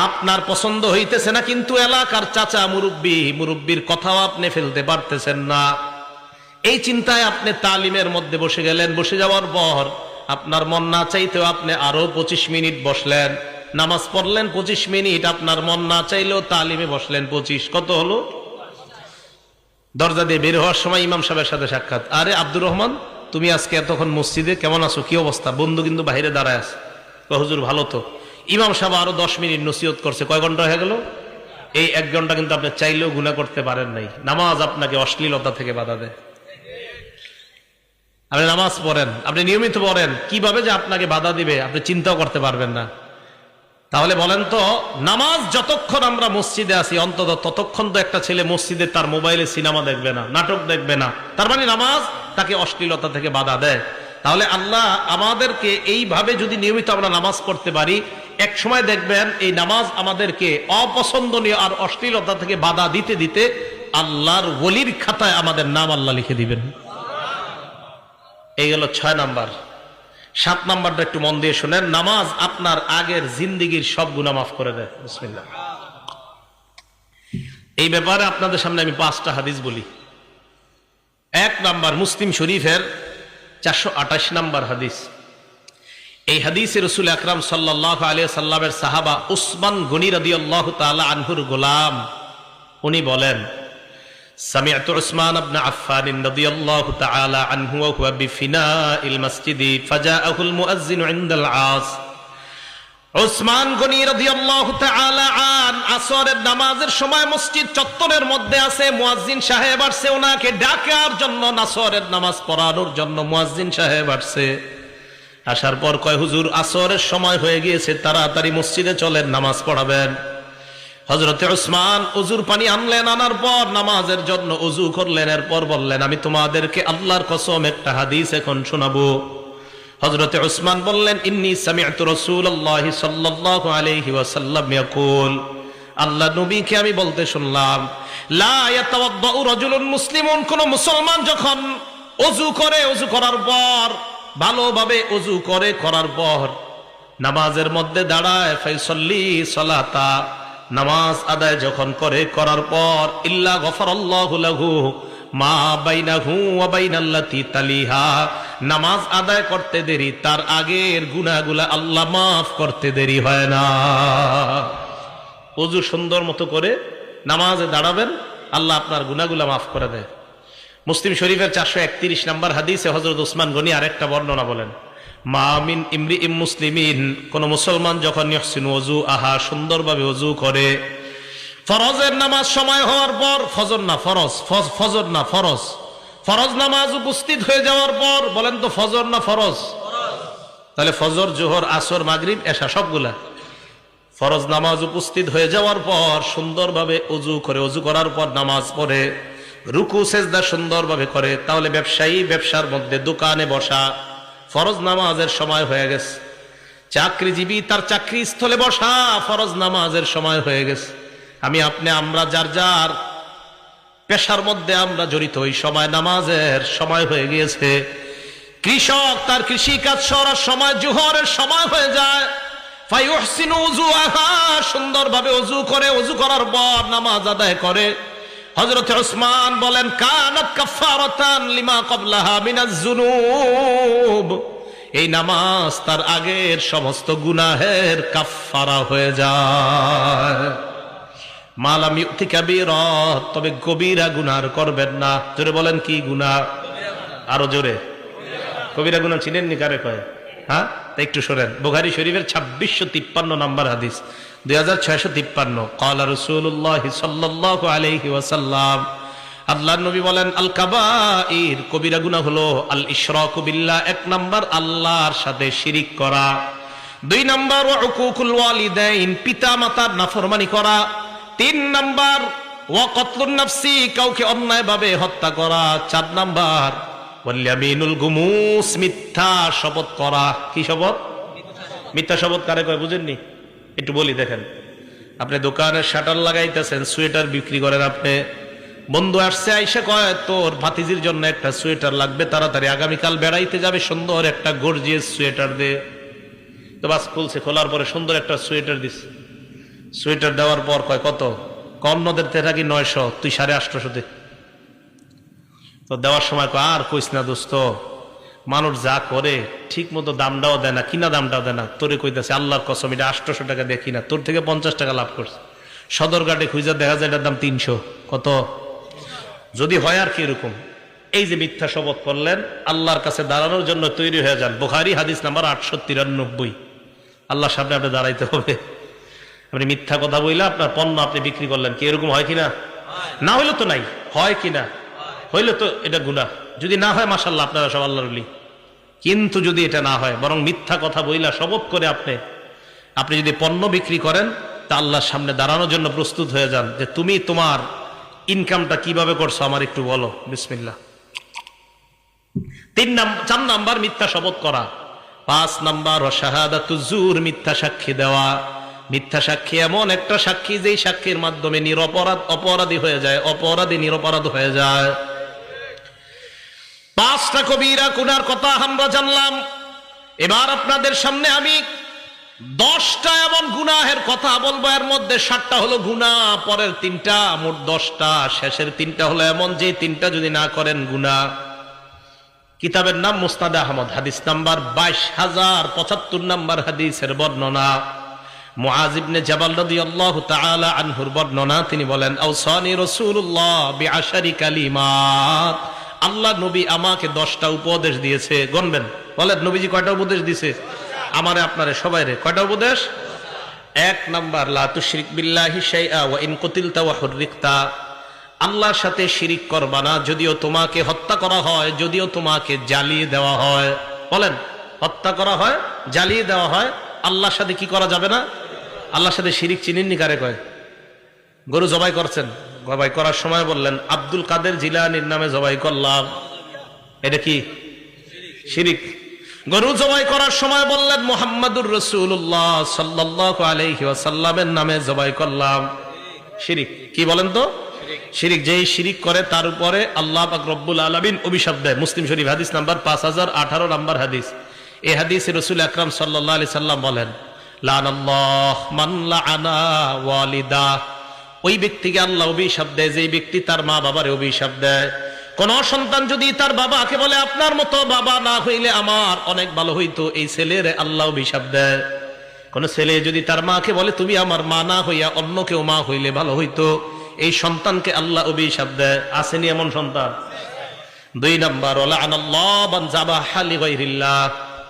আপনার পছন্দ হইতেছে না, কিন্তু এলাকার চাচা মুরব্বী, মুরব্বীর কথাও আপনি ফেলতে পারতেছেন না। এই চিন্তায় আপনি তালিমের মধ্যে বসে গেলেন। বসে যাওয়ার পর আপনার মন না চাইতেও আপনি আরো 25 মিনিট বসলেন, নামাজ পড়লেন 25 মিনিট, আপনার মন না চাইলেও তালিমে বসলেন 25, কত হলো? দরজা দিয়ে বের হওয়ার সময় ইমাম সাহেবের সাথে সাক্ষাৎ, আরে আব্দুর রহমান তুমি আজকে এতক্ষণ মসজিদে, কেমন আছো, কি অবস্থা? বন্ধু কিন্তু বাইরে দাঁড়ায় আছে। হুজুর ভালো তো। ইমাম সাহেব আরো 10 মিনিট নসিহত করছে, কয় ঘন্টা হয়ে গেল? এই 1 ঘন্টা কিন্তু আপনি চাইলেও গুনাহ করতে পারেন নাই। নামাজ আপনাকে অশ্লীলতা থেকে বাধা দেয়। আপনি নামাজ পড়েন, আপনি নিয়মিত পড়েন, কিভাবে যে আপনাকে বাধা দিবে আপনি চিন্তাও করতে পারবেন না। তাহলে বলেন তো, নামাজ যতক্ষণ আমরা মসজিদে আছি, অন্তত ততক্ষণ তো একটা ছেলে মসজিদে তার মোবাইলে সিনেমা দেখবে না, নাটক দেখবে না, তার মানে নামাজ তাকে অশ্লীলতা থেকে বাধা দেয়। তাহলে আল্লাহ আমাদেরকে এইভাবে যদি নিয়মিত আমরা নামাজ পড়তে পারি, এক সময় দেখবেন এই নামাজ আমাদেরকে অপছন্দনীয় আর অশ্লীলতা থেকে বাধা দিতে দিতে আল্লাহর ওলির খাতায় আমাদের নাম আল্লাহ লিখে দিবেন। এই গেল 6 নাম্বার। 7 নাম্বারটা একটু মন দিয়ে শুনেন, নামাজ আপনার আগের জিন্দেগির সব গুনাহ মাফ করে দেয়। বিসমিল্লাহ। এই ব্যাপারে আপনাদের সামনে আমি 5টা হাদিস বলি। 1 নাম্বার, মুসলিম শরীফের 428 নাম্বার হাদিস। এই হাদিসে রাসূল আকরাম সাল্লাল্লাহু আলাইহি সাল্লামের সাহাবা উসমান গনি রাদিয়াল্লাহু তাআলা আনহুর গোলাম, উনি বলেন, سمعت عثمان بن عفان رضي الله تعالى عنه وهو بفناء المسجد فجاءه المؤذن عند العصر। উসমান গনি রাদিয়াল্লাহু তাআলা আন আসরের নামাজের সময় মসজিদ চত্বরের মধ্যে আছে, মুয়াজ্জিন সাহেব আসছে ওনাকে ডাকার জন্য, আসরের নামাজ পড়ানোর জন্য মুয়াজ্জিন সাহেব আসছে। আসার পর কয়, হুজুর আসরের সময় হয়ে গিয়েছে, তাড়াতাড়ি মসজিদে চলেন, নামাজ পড়াবেন। হযরতে উসমান ওযুর পানি আনলেন, আনার পর নামাজের জন্য ওযু করলেন, এরপর বললেন, আমি তোমাদেরকে আল্লাহর কসম একটা হাদিস এখন শোনাবো। হযরতে উসমান বললেন, ইন্নী সামি'তু রাসূলুল্লাহ সাল্লাল্লাহু আলাইহি ওয়াসাল্লাম ইয়াকুল, আল্লাহ নবীকে আমি বলতে শুনলাম, লা ইয়াতাওয়াদ্দাউ রাজুলুন মুসলিমুন, কোন মুসলমান যখন ওযু করে, ওযু করার পর ভালোভাবে ওযু করে, করার পর নামাজের মধ্যে দাঁড়ায়, ফাইসাল্লি সালাতা, নামাজ আদায় যখন করে, করার পর ইল্লা গফারাল্লাহু লাহু মা বাইনাহু ওয়া বাইনাল্লাতি তালিহা, নামাজ আদায় করতে দেরি, তার আগের গুনাহগুলা আল্লাহ মাফ করতে দেরি হয় না। ওযু সুন্দর মতো করে নামাজে দাঁড়াবেন, আল্লাহ আপনার গুনাহগুলা মাফ করে দেয়। মুসলিম শরীফের 431 নম্বর হাদিসে হযরত উসমান গনি আরেকটা বর্ণনা বলেন, মা মিন ইমরিইম মুসলিমিন, কোন মুসলমান যখন ইহসিনু ওযু আহা, সুন্দরভাবে ওযু করে, ফরজের নামাজ সময় হওয়ার পর, ফজর না ফরজ, ফজর না ফরজ, ফরজ নামাজ উপস্থিত হয়ে যাওয়ার পর, বলেন তো ফজর না ফরজ? তাহলে ফজর, জোহর, আসর, মাগরিব, এশা সবগুলা ফরজ নামাজ উপস্থিত হয়ে যাওয়ার পর সুন্দরভাবে ওযু করে, ওযু করার পর নামাজ পড়ে, রুকু সেজদা সুন্দরভাবে করে, তাহলে ব্যবসায়ী ব্যবসার মধ্যে দোকানে বসা, ফরজ নামাজের সময় হয়ে গেছে। চাকরিজীবী তার চাকরি স্থলে বসা, ফরজ নামাজের সময় হয়ে গেছে। আমি আপনি আমরা যার যার পেশার মধ্যে আমরা জড়িত, ওই সময় নামাজের সময় হয়ে গিয়েছে। কৃষক তার কৃষি কাজ করার সময়, জোহরের সময় হয়ে যায়, ফায়ুহসিনু উযুআহা, সুন্দরভাবে ওযু করে, ওযু করার পর নামাজ আদায় করে, হযরত উসমান বলেন কানাত কাফফারাতান লিমা ক্বাবলাহা মিনাজ যুনুব, এই নামাজ তার আগের সমস্ত গুনাহের কাফফারা হয়ে যায়। মালাম ইউতি কাবীরা, তবে কবিরা গুনাহ করবেন না। জোরে বলেন কি গুনাহ? আরো জোরে। কবিরা গুনাহ চিনেন নি কারে কয়? হ্যাঁ, একটু শোনেন। বুখারী শরীফের 2653 নম্বর হাদিস, 2653। ক্বালা রাসূলুল্লাহ সাল্লাল্লাহু আলাইহি ওয়াসাল্লাম, আল্লাহর নবী বলেন আল কাবাইর, কবিরা গুনাহ হলো আল ইশরাকু বিল্লাহ, এক নাম্বার আল্লাহর সাথে শিরিক করা। 2 নাম্বার ওয়া উকুকুল ওয়ালিদাইন, পিতা মাতার নাফরমানি করা। 3 নাম্বার ওয়া কতলুন নাফসি, কাউকে অন্যায়ভাবে হত্যা করা। 4 নাম্বার ওয়াল ইয়ামিনুল গুমুস, মিথ্যা শপথ করা। কি শপথ? মিথ্যা শপথ কারে কয় বুঝেননি? একটু বলি দেখেন। আপনি দোকানে শাটার লাগাইতেছেন, সোয়েটার বিক্রি করেন, আপনি বন্ধু আসছে, আইসা কয় তোর ভাতিজির জন্য একটা সোয়েটার লাগবে, তাড়াতাড়ি আগামীকাল বেড়াইতে যাবে, সুন্দর একটা গর্জিয়াস সোয়েটার দে। তো বাস খুলছে, খোলার পরে সুন্দর একটা সোয়েটার দিছে। সোয়েটার দেওয়ার পর কয় কত? অন্যদের থাকি 900, তুই 850 দে। তো দেওয়ার সময় কয় আর কইস না দোস্ত, মানুষ যা করে ঠিক মতো দামটাও দেয় না, কিনা দামটাও দেয় না। তোরে কইতেছে আল্লাহর কসম, এটা 800 টাকা দেখি না, তোর থেকে 50 টাকা লাভ করছে। সদরঘাটে খুঁজে দেখা যায় এটার দাম 300। কত? যদি হয় আর কি এরকম। এই যে মিথ্যা শপথ করলেন, আল্লাহর কাছে দাঁড়ানোর জন্য তৈরি হয়ে যান। বুখারী হাদিস নাম্বার 893। আল্লাহর সামনে আপনি দাঁড়াইতে হবে। আপনি মিথ্যা কথা বইলা আপনার পণ্য আপনি বিক্রি করলেন, কি এরকম হয় কিনা? না হইলে তো নাই, হয় কিনা? হইলে তো এটা গুনাহ। যদি না হয় মাশাআল্লাহ, আপনারা সব আল্লাহর ওলি। কিন্তু যদি এটা না হয়, বরং মিথ্যা কথা বইলা শপথ করে আপনি যদি পণ্য বিক্রি করেন, তা আল্লাহর সামনে দাঁড়ানোর জন্য প্রস্তুত হয়ে যান যে তুমি তোমার ইনকামটা কিভাবে করছো আমার একটু বলো। বিসমিল্লাহ। 4 নাম্বার মিথ্যা শপথ করা। 5 নাম্বার শাহাদাতুজ জুর, মিথ্যা সাক্ষী দেওয়া। মিথ্যা সাক্ষী এমন একটা সাক্ষী যেই সাক্ষীর মাধ্যমে অপরাধী হয়ে যায়, অপরাধী নিরপরাধ হয়ে যায়। 5টা কবিরা গুনার কথা আমরা জানলাম। এবার আপনাদের সামনে আমি 10টা এমন গুনাহের কথা বলবো, এর মধ্যে 7টা হলো গুনাহ, পরের 3টা, মোট 10টা। শেষের 3টা হলো এমন যে 3টা যদি না করেন গুনাহ। কিতাবের নাম মুসনাদ আহমদ, হাদিস নাম্বার 22075 নাম্বার হাদিসের বর্ণনা। মুআয ইবনে জাবাল রাদিয়াল্লাহু তাআলা আনহুর বর্ণনা, তিনি বলেন আওসানি রাসূলুল্লাহ বিআশারি কালিমাত, আল্লাহ নবী আমাকে 10টা উপদেশ দিয়েছে। গণবেন, বলেন নবীজি কয়টা উপদেশ দিয়েছে? আমারে আপনারে সবাইরে কয়টা উপদেশ? 1 নাম্বার লা তুশরিক বিল্লাহি শাইআ ওয়া ইন কুতিলতা ওয়া হুররিকতা, আল্লাহর সাথে শিরিক করবা না, যদিও তোমাকে হত্যা করা হয়, যদিও তোমাকে জ্বালিয়ে দেওয়া হয়। বলেন, হত্যা করা হয়, জ্বালিয়ে দেওয়া হয়, আল্লাহর সাথে কি করা যাবে না? আল্লাহর সাথে শিরিক চিনেননি কারে কয়? গরু জবাই করছেন, জবাই করার সময় বললেন আব্দুল কাদের জিলানীর নামে জবাই করলাম, এটা কি শিরিক? গরু জবাই করার সময় বললেন মুহাম্মাদুর রাসূলুল্লাহ সাল্লাল্লাহু আলাইহি ওয়াসাল্লামের নামে জবাই করলাম, শিরিক। কি বলেন তো? শিরিক। যেই শিরিক করে তার উপরে আল্লাহ পাক রব্বুল আলামিন অভিশাপ দেয়। মুসলিম শরীফ হাদিস নাম্বার 5018 নাম্বার হাদিস। এই হাদিসে রাসূল আকরাম সাল্লাল্লাহু আলাইহি সাল্লাম বলেন লানাল্লাহু মান লাআনা ওয়ালিদা, ওই ব্যক্তিকে আল্লাহ অভিশাপ দেয় যেই ব্যক্তি তার মা বাবারে অভিশাপ দেয়। কোন সন্তান যদি তার বাবাকে বলে আপনার মতো বাবা না হইলে আমার অনেক ভালো হইতো, এই ছেলের আল্লাহ অভিশাপ দেয়। কোন ছেলে যদি তার মাকে বলে তুমি আমার মা না হইয়া অন্য কেউ মা হইলে ভালো হইতো, এই সন্তানকে আল্লাহ অভিশাপ দেয়। আসেনি এমন সন্তান? 2 নাম্বার লাআনাল্লাহু মান যাবাহা লিগাইরিল্লাহ,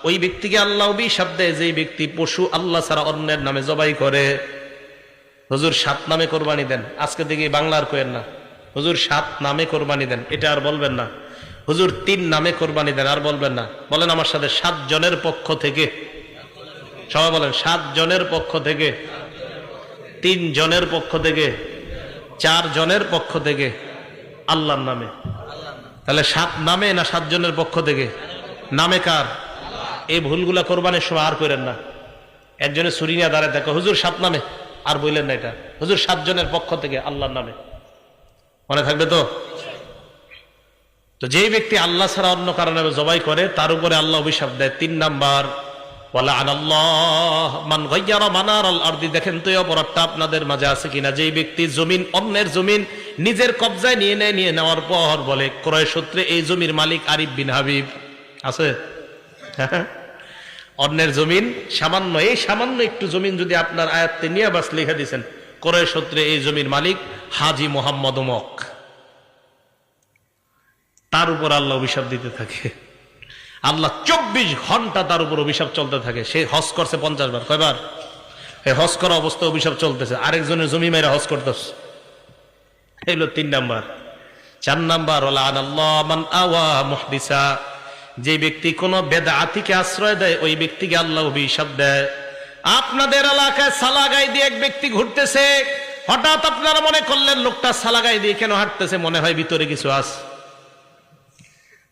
ওই ব্যক্তিকে আল্লাহ অভিশাপ দেয় যেই ব্যক্তি পশু আল্লাহ ছাড়া অন্যের নামে জবাই করে। হুজুর 7 নামে কোরবানি দেন, আজকে থেকে বাংলার কোয়েন না। হুজুর 7 নামে কোরবানি দেন, এটা আর বলবেন না। হুজুর 3 নামে কোরবানি দেন, আর বলবেন না। বলেন আমার সাথে 7 জনের পক্ষ থেকে, সবাই বলেন 7 জনের পক্ষ থেকে, 3 জনের পক্ষ থেকে, 4 জনের পক্ষ থেকে, আল্লাহর নামে। তাহলে 7 নামে না 7 জনের পক্ষ থেকে? নামে কার? এই ভুলগুলা কোরবানির সময় আর করেন না। একজনে ছুরি নিয়ে দাঁড়ায় দেখো হুজুর 7 নামে, আর বললেন না এটা হুজুর 7 জনের পক্ষ থেকে আল্লাহর নামে। মনে থাকবে তো? তো যেই ব্যক্তি আল্লাহ ছাড়া অন্য কারণে জবাই করে তার উপরে আল্লাহ অভিশাপ দেয়। 3 নাম্বার ওয়ালা'নাল্লাহ মান গায়্যারা মানারাল আরদি। দেখেন তো এই অপরাধটা আপনাদের মাঝে আছে কিনা, যেই ব্যক্তি জমিন, অন্যের জমিন নিজের কবজায় নিয়ে নেওয়ার পর বলে ক্রয় সূত্রে এই জমির মালিক আরিফ বিন হাবিব। আছে? অন্যের জমিন সামান্য, এই সামান্য একটু জমিন যদি আপনার আয়াত্তে নিয়ে বাস লিখে দিয়েছেন ক্রয় সূত্রে এই জমির মালিক হাজী মোহাম্মদ অমক, তার উপর আল্লাহ অভিশাপ দিতে থাকে। আল্লাহ 24 ঘন্টা তার উপর অভিশাপ চলতে থাকে। সে হজ করছে 50 বার। কয়বার? এই হজ করা অবস্থা অভিশাপ চলতেছে, আরেকজনের জমি মেরে হজ করতেছে। এগুলো 3 নাম্বার। 4 নাম্বার ওয়ালা'নাল্লাহ মান আওয়া মুহদিসা। যে ব্যক্তি কোন বেদআতিকে আশ্রয় দেয় ওই ব্যক্তিকে আল্লাহ অভিশাপ দেয়। আপনাদের এলাকায় সালাগাই দিয়ে এক ব্যক্তি ঘুরতেছে, হঠাৎ আপনারা মনে করলেন লোকটা সালাগাই দিয়ে কেন হাঁটতেছে, মনে হয় ভিতরে কিছু আছে।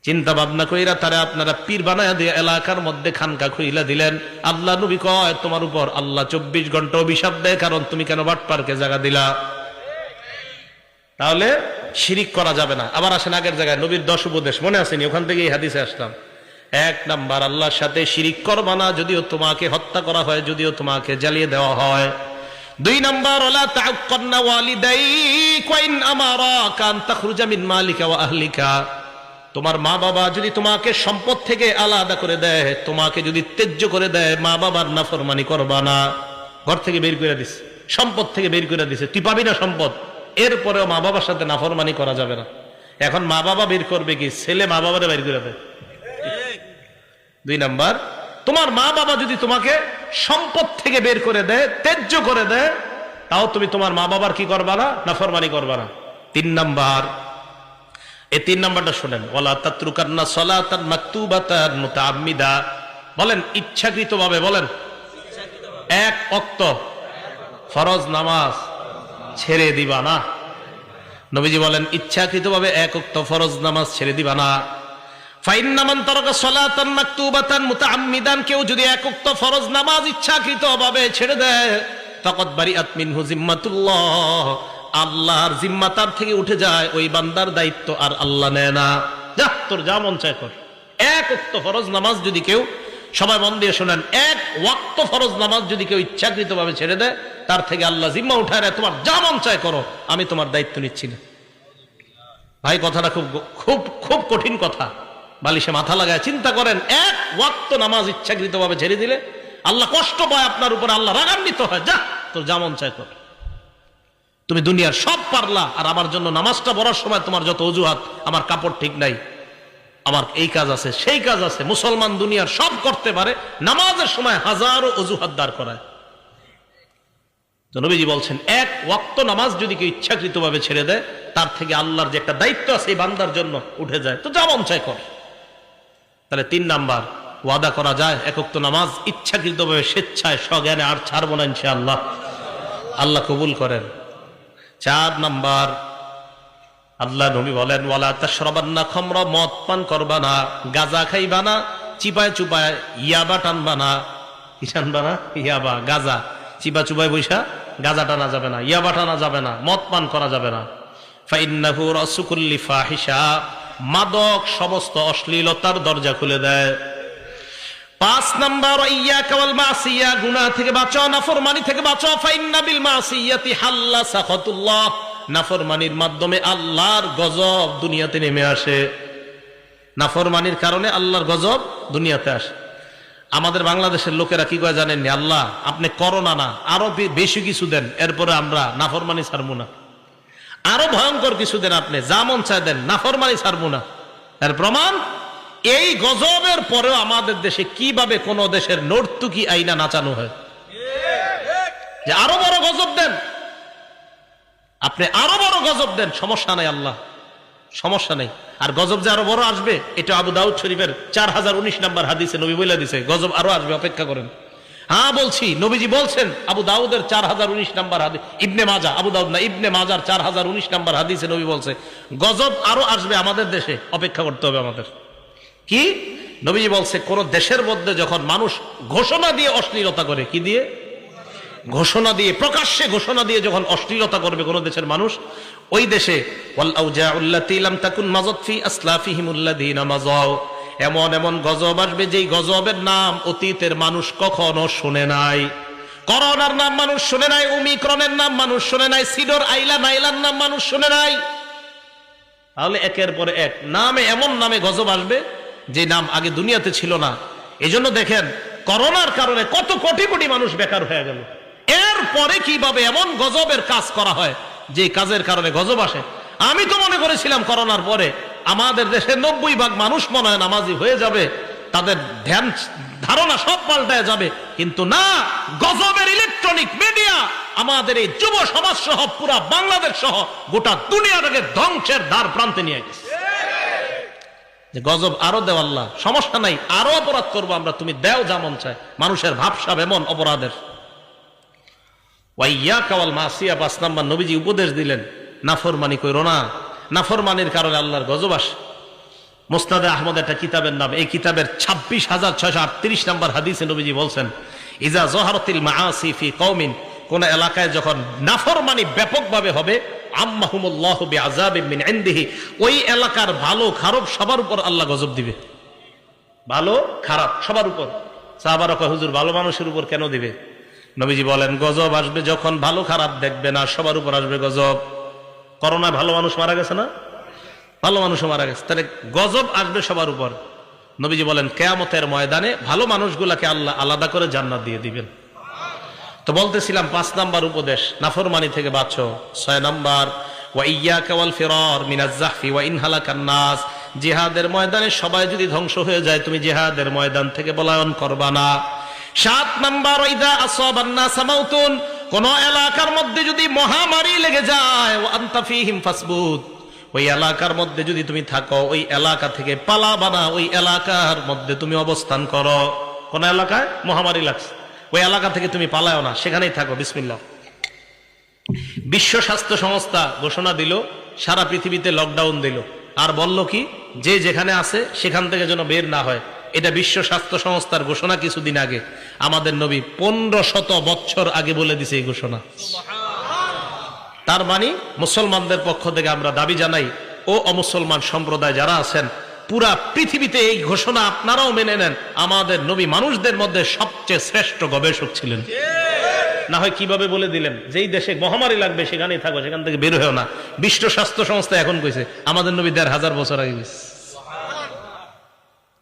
চিন্তা ভাবনা কইরা তারা আপনারা পীর বানায়া দিয়ে এলাকার মধ্যে খানকা খুইলা দিলেন। আল্লাহ নবী কয় তোমার উপর আল্লাহ 24 ঘন্টা অভিশাপ দেয়, কারণ তুমি কেন বাটপারকে জায়গা দিলা। তাহলে শিরিক করা যাবে না। আবার আসেন আগের জায়গায় নবীর 10 উপদেশ মনে আসেনি, ওখান থেকে এই হাদিসে আসলাম। 1 নাম্বার, আল্লাহর সাথে শিরিক করবা না, যদিও তোমাকে হত্যা করা হয়, যদিও তোমাকে জ্বালিয়ে দেওয়া হয়। 2 নাম্বার ওয়ালা তা'আক্কারনা ওয়ালিদাইক ওয়া ইন আমারাকা আন তাখরুজা মিন মালিকা ওয়া আহলিকা। তোমার মা বাবা যদি তোমাকে সম্পদ থেকে আলাদা করে দেয়, তোমাকে যদি ত্যায্য করে দেয়, মা বাবার নাফরমানি করবা না। ঘর থেকে বের করে দিছে, সম্পদ থেকে বের করে দিছে, তুই পাবি না সম্পদ, এরপরেও মা বাবার সাথে নাফরমানি করা যাবে না। এখন মা বাবা বের করবে কি? ছেলে মা বাবারে বের করে দেয়। 2 নাম্বার, তোমার মা বাবা যদি তোমাকে সম্পদ থেকে বের করে দেয়, ত্যায্য করে দেয়, তাও তুমি তোমার মা বাবার কি করবা না? নাফরমানি করবা না। 3 নাম্বার, এই 3 নাম্বারটা শুনেন, ওয়ালা তাতরুকান্না সালাতান মাকতুবাতান মুতাআম্মিদা। বলেন ইচ্ছাকৃতভাবে, বলেন 1 ওয়াক্ত ফরজ নামাজ ছেড়ে দিবা না। নবীজি বলেন ইচ্ছাকৃতভাবে 1 ওয়াক্ত ফরজ নামাজ ছেড়ে দিবা না। ফাইন্না মান তারাকা সালাতান মাকতুবাতান মুতাআম্মিদান, কেউ যদি 1 ওয়াক্ত ফরজ নামাজ ইচ্ছাকৃতভাবে ছেড়ে দেয়, ফাকাদ বারিআত মিনহু জিম্মাতুল্লাহ, আল্লাহর জিম্মা তার থেকে উঠে যায়, ওই বান্দার দায়িত্ব আর আল্লাহ নেয় না। যা তোর যা মন চায় কর। 1 ওয়াক্ত ফরজ নামাজ যদি কেউ, সবাই মন দিয়ে শোনেন, 1 ওয়াক্ত ফরজ নামাজ যদি কেউ ইচ্ছাকৃতভাবে ছেড়ে দেয়, তার থেকে আল্লাহ জিম্মা উঠায় নেয়, তোমার যা মন চায় করো, আমি তোমার দায়িত্ব নিচ্ছি না। ভাই কথাটা খুব খুব খুব কঠিন কথা, বালিশে মাথা লাগায় চিন্তা করেন। 1 ওয়াক্ত নামাজ ইচ্ছাকৃতভাবে ছেড়ে দিলে আল্লাহ কষ্ট পায় আপনার উপর, আল্লাহ রাগান্বিত হয়। যা তোর যা মন চায় কর, তুমি দুনিয়ার সব পারলা, আর আমার জন্য নামাজটা পড়ার সময় তোমার যত অজুহাত, আমার কাপড় ঠিক নাই, আমার এই কাজ আছে, সেই কাজ আছে। মুসলমান দুনিয়ার সব করতে পারে, নামাজের সময় হাজারো অজুহাত দাঁড় করায়। তো নবীজি বলছেন 1 ওয়াক্ত নামাজ যদি কেউ ইচ্ছাকৃতভাবে ছেড়ে দেয়, তার থেকে আল্লাহর যে একটা দায়িত্ব আছে এই বান্দার জন্য উঠে যায়। তো যা মন চায় কর। তাহলে 3 নাম্বার, ওয়াদা করা যায় 1 ওয়াক্ত নামাজ ইচ্ছাকৃতভাবে স্বেচ্ছায় সজ্ঞানে আর ছাড়বো না ইনশাআল্লাহ। আল্লাহ কবুল করেন। 4 নাম্বার, আল্লাহ নবী বলেন ওয়ালা তাশরাবান্না খামরা, মদ পান করবা না, গাঁজা খাইবা না, চিপায় চুপায় ইয়াবা টানবা না। কি টানবা না? ইয়াবা, গাঁজা। চিপা চুপায় বৈশা গাঁজা টানা যাবে না, ইয়াবা টানা যাবে না, মদ পান করা যাবে না। ফাইন্নাহু রাসু কুল্লি ফাহিশা, মাদক সমস্ত অশ্লীলতার দরজা খুলে দেয়। 5 নাম্বার, ইয়াকা ওয়াল মাসিয়া, গুনাহ থেকে বাঁচো, নাফরমানি থেকে বাঁচো। ফাইন্না বিল মাসিয়াতি হাল্লা সাখাতুল্লাহ, নাফরমানির মাধ্যমে আল্লাহর গজব দুনিয়াতে নেমে আসে। নাফরমানির কারণে আল্লাহর গজব দুনিয়াতে আসে। আমাদের বাংলাদেশের লোকেরা কি কয় জানেন? আল্লাহ আপনি করোনা না, আরো বেশি কিছু দেন, এরপরে আমরা নাফরমানি ছাড়বো না। আরো ভয়ঙ্কর কিছু দেন, আপনি যা মন চায় দেন, নাফরমানি ছাড়বো না। এর প্রমাণ এই গজবের পরেও আমাদের দেশে কিভাবে কোন দেশের নর্তুকি আইনা নাচানো হয়, যে আরো বড় গজব দেন, আপনি আরো বড় গজব দেন, সমস্যা নাই, আল্লাহ সমস্যা নেই। আর গজব যে আরো বড় আসবে, এটা আবু দাউদ শরীফের 4019 নম্বর হাদিসে নবী বলে দিছে, গজব আরো আসবে, অপেক্ষা করেন। হ্যাঁ বলছি, নবীজি বলছেন, আবু দাউদের 4019 নম্বর হাদিস, ইবনে মাজা, আবু দাউদ না, ইবনে মাজার 4019 নম্বর হাদিসে নবী বলছে গজব আরো আসবে আমাদের দেশে, অপেক্ষা করতে হবে আমাদের। কি নবীজি বলছে, কোন দেশের মধ্যে যখন মানুষ ঘোষণা দিয়ে অশ্লীলতা করে, কি দিয়ে? ঘোষণা দিয়ে, প্রকাশ্যে ঘোষণা দিয়ে যখন অশ্লীলতা করবে কোন দেশের মানুষ, ওই দেশে ওয়াল আউজাউল্লাতী লাম তাকুন মাযাত ফি আসলাফিহিমুল্লাযীনা মাযাউ, এমন এমন গজব আসবে যেই গজবের নাম অতীতের মানুষ কখনো শুনে নাই। করোনার নাম মানুষ শুনে নাই, ওমিক্রনের নাম মানুষ শুনে নাই, সিডর আইলার নাম মানুষ শুনে নাই। তাহলে একের পরে এক নামে এমন নামে গজব আসবে যে নাম আগে দুনিয়াতে ছিল না। এই জন্য দেখেন করোনার কারণে কত কোটি কোটি মানুষ বেকার হয়ে গেল। এরপরে কিভাবে এমন গজবের কাজ করা হয় যে কাজের কারণে গজব আসে। আমি তো মনে করেছিলাম করোনার পরে আমাদের দেশে 90% মানুষ মনে হয় নামাজি হয়ে যাবে, তাদের ধ্যান ধারণা সব পাল্টায় যাবে, কিন্তু না, গজবের ইলেকট্রনিক মিডিয়া আমাদের এই যুব সমাজ সহ পুরা বাংলাদেশ সহ গোটা দুনিয়াটাকে ধ্বংসের দ্বার প্রান্তে নিয়ে গেছে। গজব আরো দেও আল্লাহ, সমস্যা নাই, আরো অপরাধ করবো আমরা, তুমি দেও যেমন চায়। মানুষের ভাবসাব এমন অপরাধের। ওয়াইয়াকা ওয়াল মাসিয়া, 5 নাম্বার নবীজি উপদেশ দিলেন, নাফরমানি কইরো না। নাফরমানির কারণে আল্লাহর গজব আসে। মুসনাদে আহমদ একটা কিতাবের নাম, এই কিতাবের 26,638 নাম্বার হাদিসে নবীজি বলছেন, ইজা জহারাতিল মাআসি ফি কওমিন, কোন এলাকায় যখন নাফরমানি ব্যাপকভাবে হবে, আম্মাহুমুল্লাহু বিআযাবিন মিন ইনদিহি, ওই এলাকার ভালো খারাপ সবার উপর আল্লাহ গজব দিবে। ভালো খারাপ সবার উপর। সাহাবারা কয়, হুজুর ভালো মানুষের উপর কেন দিবে? নবীজি বলেন, গজব আসবে যখন ভালো খারাপ দেখবে না, সবার উপর আসবে গজব। করোনায় ভালো মানুষ মারা গেছে না? ভালো মানুষও মারা গেছে, তাহলে গজব আসবে সবার উপর। নবীজি বলেন, কিয়ামতের ময়দানে ভালো মানুষগুলাকে আল্লাহ আলাদা করে জান্নাত দিয়ে দিবেন। তো বলতেছিলাম 5 নাম্বার উপদেশ, নাফরমানি থেকে বাঁচো। 6 নাম্বার, ওয়া ইয়্যাকা ওয়াল ফিরার মিনাজ যাহফি ওয়া ইন হালাকান নাস, জিহাদের ময়দানে সবাই যদি ধ্বংস হয়ে যায়, তুমি জিহাদের ময়দান থেকে পলায়ন করবা না। 7 নাম্বার, ইযা আসাবান নাস মাউতুন, কোন এলাকার মধ্যে যদি মহামারী লেগে যায়, ওয়া আনতা ফীহিম ফাসবুত, ওই এলাকার মধ্যে যদি তুমি থাকো, ওই এলাকা থেকে পালাবা না, ওই এলাকার মধ্যে তুমি অবস্থান করো। কোন এলাকায় মহামারী লাগছে, ওই এলাকা থেকে তুমি পালাও না, সেখানেই থাকো। বিসমিল্লাহ। বিশ্ব স্বাস্থ্য সংস্থা ঘোষণা দিল, সারা পৃথিবীতে লকডাউন দিল, আর বলল কি, যে যেখানে আছে সেখান থেকে যেন বের না হয়। এটা বিশ্ব স্বাস্থ্য সংস্থার ঘোষণা কিছুদিন আগে। আমাদের নবী 1500 বছর আগে বলে দিছে এই ঘোষণা। তার মানে মুসলমানদের পক্ষ থেকে আমরা দাবি জানাই, ও অমুসলমান সম্প্রদায় যারা আছেন, পুরা পৃথিবীতে এই ঘোষণা আপনারাও মেনে নেন। আমাদের নবী মানুষদের মধ্যে সবচেয়ে শ্রেষ্ঠ গবেষক ছিলেন। না হয় কিভাবে বলে দিলেন, যেই দেশে মহামারী লাগবে সেখানেই থাকো, সেখান থেকে বের হয়েও না। বিশ্ব স্বাস্থ্য সংস্থা এখন কইছে, আমাদের নবী 1500 বছর আগে কইছে।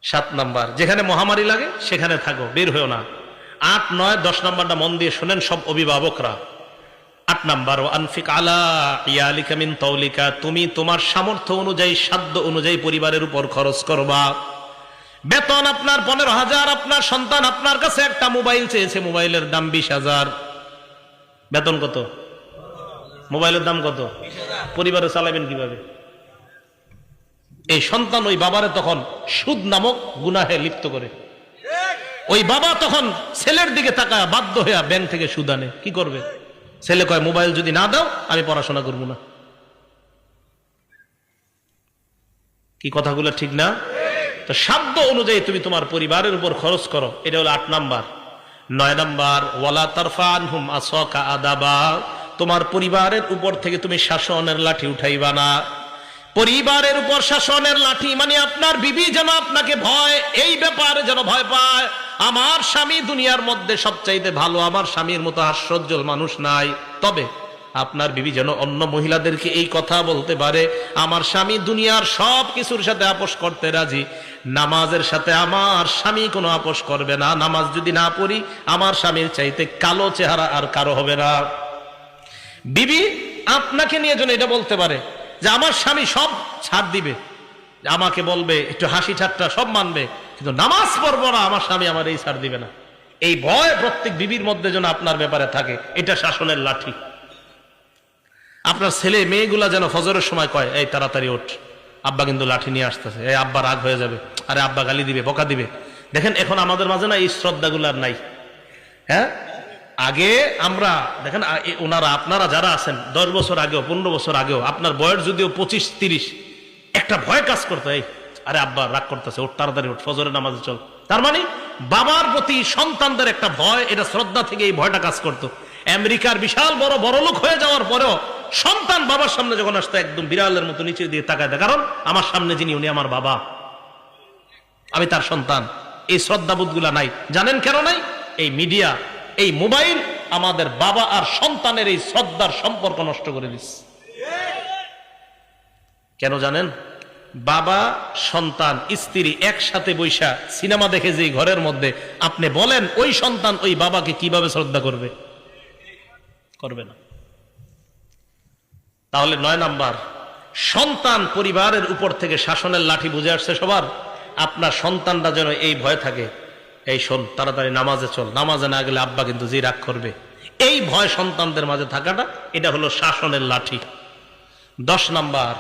7 নাম্বার, যেখানে মহামারী লাগে সেখানে থাকো, বের হয়েও না। 8, 9, 10 নাম্বারটা মন দিয়ে শুনেন সব অভিভাবকরা। 8 নাম্বার, আনফিক আলা ইয়ালিকা মিন তাওলিকা, তুমি তোমার সামর্থ্য অনুযায়ী, সাধ্য অনুযায়ী পরিবারের উপর খরচ করবা। বেতন আপনার 15,000, আপনার সন্তান আপনার কাছে একটা মোবাইল চেয়েছে, মোবাইলের দাম 20,000। বেতন কত? মোবাইলের দাম কত? পরিবারে চালাবেন কিভাবে? এই সন্তান ওই বাবারে তখন সুদ নামক গুনাহে লিপ্ত করে। ওই বাবা তখন ছেলের দিকে তাকায় বাধ্য হইয়া ব্যাংক থেকে সুদ আনে। কি করবে? ছেলে কয়, মোবাইল যদি না দাও আমি পড়াশোনা করব না। কি কথাগুলো ঠিক না? তো সাধ্য অনুযায়ী তুমি তোমার পরিবারের উপর খরচ করো। এটা হলো 8 নাম্বার। 9 নাম্বার, ওয়ালা তারফা আনহুম আসাকা আদাবা, তোমার পরিবারের উপর থেকে তুমি শাসনের লাঠি উঠাইবা না। পরিবারের উপর শাসনের লাঠি মানে আপনার বিবি যেন আপনাকে ভয়, এই ব্যাপারে যেন ভয় পায়, আমার স্বামী দুনিয়ার মধ্যে সবচাইতে ভালো, আমার স্বামীর মতো হাস্যোজ্জ্বল মানুষ নাই। তবে আপনার বিবি যেন অন্য মহিলাদেরকে এই কথা বলতে পারে, আমার স্বামী দুনিয়ার সব কিছুর সাথে আপোষ করতে রাজি, নামাজের সাথে আমার স্বামী কোনো আপোষ করবে না। নামাজ যদি না পড়ি, আমার স্বামীর চাইতে কালো চেহারা আর কারো হবে না। বিবি আপনাকে নিয়ে যেন এটা বলতে পারে যে আমার স্বামী সব ছাড় দিবে, আমাকে বলবে, একটু হাসি ঠাট্টা সব মানবে, কিন্তু নামাজ পড়বো না, আমার স্বামী আমার এই ছাড় দিবে না। এই ভয় প্রত্যেক বিবির মধ্যে যেন আপনার ব্যাপারে থাকে, এটা শাসনের লাঠি। আপনার ছেলে মেয়েগুলা যেন ফজরের সময় কয়, এই তাড়াতাড়ি ওঠ, আব্বা কিন্তু লাঠি নিয়ে আসতেছে, এই আব্বা রাগ হয়ে যাবে, আরে আব্বা গালি দিবে, বকা দিবে। দেখেন এখন আমাদের মাঝে না এই শ্রদ্ধাগুলো আর নাই। হ্যাঁ, আগে আমরা দেখেন ওনারা, আপনারা যারা আছেন 10 বছর আগেও, 15 বছর আগেও, আপনার বয়স যদিও 25-30, একটা ভয় কাজ করতো, এই আরে আব্বা রাগ করতেছে, ওঠ তাড়াতাড়ি ওঠ, ফজরের নামাজে চল। তার মানে বাবার প্রতি সন্তানদের একটা ভয়, এটা শ্রদ্ধা থেকে এই ভয়টা কাজ করতো। আমেরিকার বিশাল বড় বড় লোক হয়ে যাওয়ার পরেও সন্তান বাবার সামনে যখন আসতো, একদম বিড়ালের মতো নিচে দিয়ে তাকায় দেয়, কারণ আমার সামনে যিনি, উনি আমার বাবা। আমি তার সন্তান। এই শ্রদ্ধাবোধ গুলা নাই। জানেন কেন নাই? এই মিডিয়া, এই মোবাইল আমাদের বাবা আর সন্তানের এই শ্রদ্ধার সম্পর্ক নষ্ট করে দিচ্ছে। কেন জানেন? বাবা, সন্তান, স্ত্রী একসাথে বৈশা সিনেমা দেখে যে ঘরের মধ্যে, আপনি বলেন ওই সন্তান ওই বাবাকে কিভাবে শ্রদ্ধা করবে? করবে না। তাহলে 9 নাম্বার, সন্তান পরিবারের উপর থেকে শাসনের লাঠি বুঝে আসছে সবার। আপনার সন্তানরা যেন এই ভয় থাকে, এই শোন তাড়াতাড়ি নামাজে চল, নামাজে না গেলে আব্বা কিন্তু জি রাগ করবে। এই ভয় সন্তানদের মাঝে থাকাটা, এটা হলো শাসনের লাঠি। 10 নাম্বার,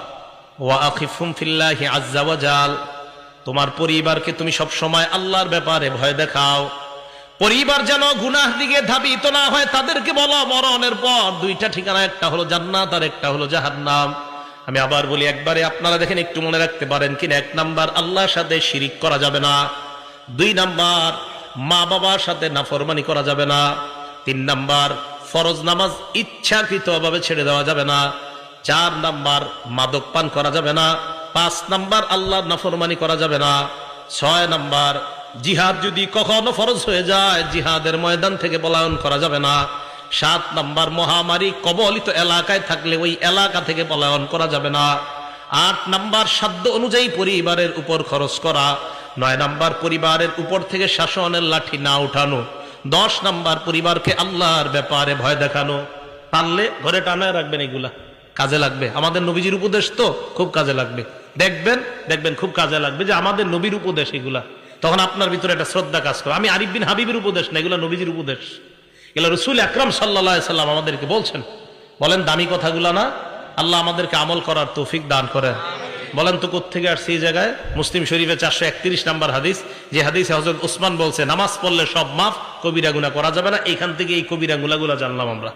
ওয়া আখিফুম ফিল্লাহি আযজা ওয়া জাল, তোমার পরিবারকে তুমি সব সময় আল্লাহর ব্যাপারে ভয় দেখাও। পরিবার যেন গুনাহ দিকে ধাবিত না হয়। তাদেরকে বলো মরণের পর 2টা ঠিকানা, একটা হলো জান্নাত আর একটা হলো জাহান্নাম। আমি আবার বলি একবারে, আপনারা দেখেন একটু মনে রাখতে পারেন কিনা। 1 নাম্বার, আল্লাহর সাথে শিরিক করা যাবে না। 2 নাম্বার, মা বাবার সাথে নাফরমানি করা যাবে না। 3 নাম্বার, ফরজ নামাজ ইচ্ছাকৃতভাবে ছেড়ে দেওয়া যাবে না। 4 নাম্বার, মাদক পান করা যাবে না। 5 নাম্বার, আল্লাহর নাফরমানি করা যাবে না। 6 নাম্বার, জিহাদ যদি কখনো ফরজ হয়ে যায়, জিহাদের ময়দান থেকে পলায়ন করা যাবে না। 7 নাম্বার, মহামারী কবলিত এলাকায় থাকলে ওই এলাকা থেকে পলায়ন করা যাবে না। 8 নাম্বার, সাধ্য অনুযায়ী পরিবারের উপর খরচ করা। 9 নাম্বার, পরিবারের উপর থেকে শাসনের লাঠি না উঠানো। 10 নাম্বার, পরিবারকে আল্লাহর ব্যাপারে ভয় দেখানো। পারলে ঘরে টানায় রাখবেন, এগুলা কাজে লাগবে। আমাদের নবীজির উপদেশ তো খুব কাজে লাগবে। দেখবেন খুব কাজে লাগবে যে আমাদের নবীর উপদেশ এগুলা। তখন আপনার ভিতরে একটা শ্রদ্ধা কাজ করে। আমি আরিফ বিন হাবিবের উপদেশ না, এগুলো নবীজির উপদেশ। এগুলো রাসূল আকরাম সাল্লাল্লাহু আলাইহি সাল্লাম আমাদেরকে বলছেন। বলেন দামি কথাগুলা না? আল্লাহ আমাদেরকে আমল করার তৌফিক দান করেন। বলেন তো কোত্থেকে আসছে এই জায়গায়? মুসলিম শরীফে 431 নাম্বার হাদিস, যে হাদিসে হযরত উসমান বলছে নামাজ পড়লে সব মাফ, কবিরা গুনাহ করা যাবে না। এইখান থেকে এই কবিরা গুনাহগুলো জানলাম আমরা।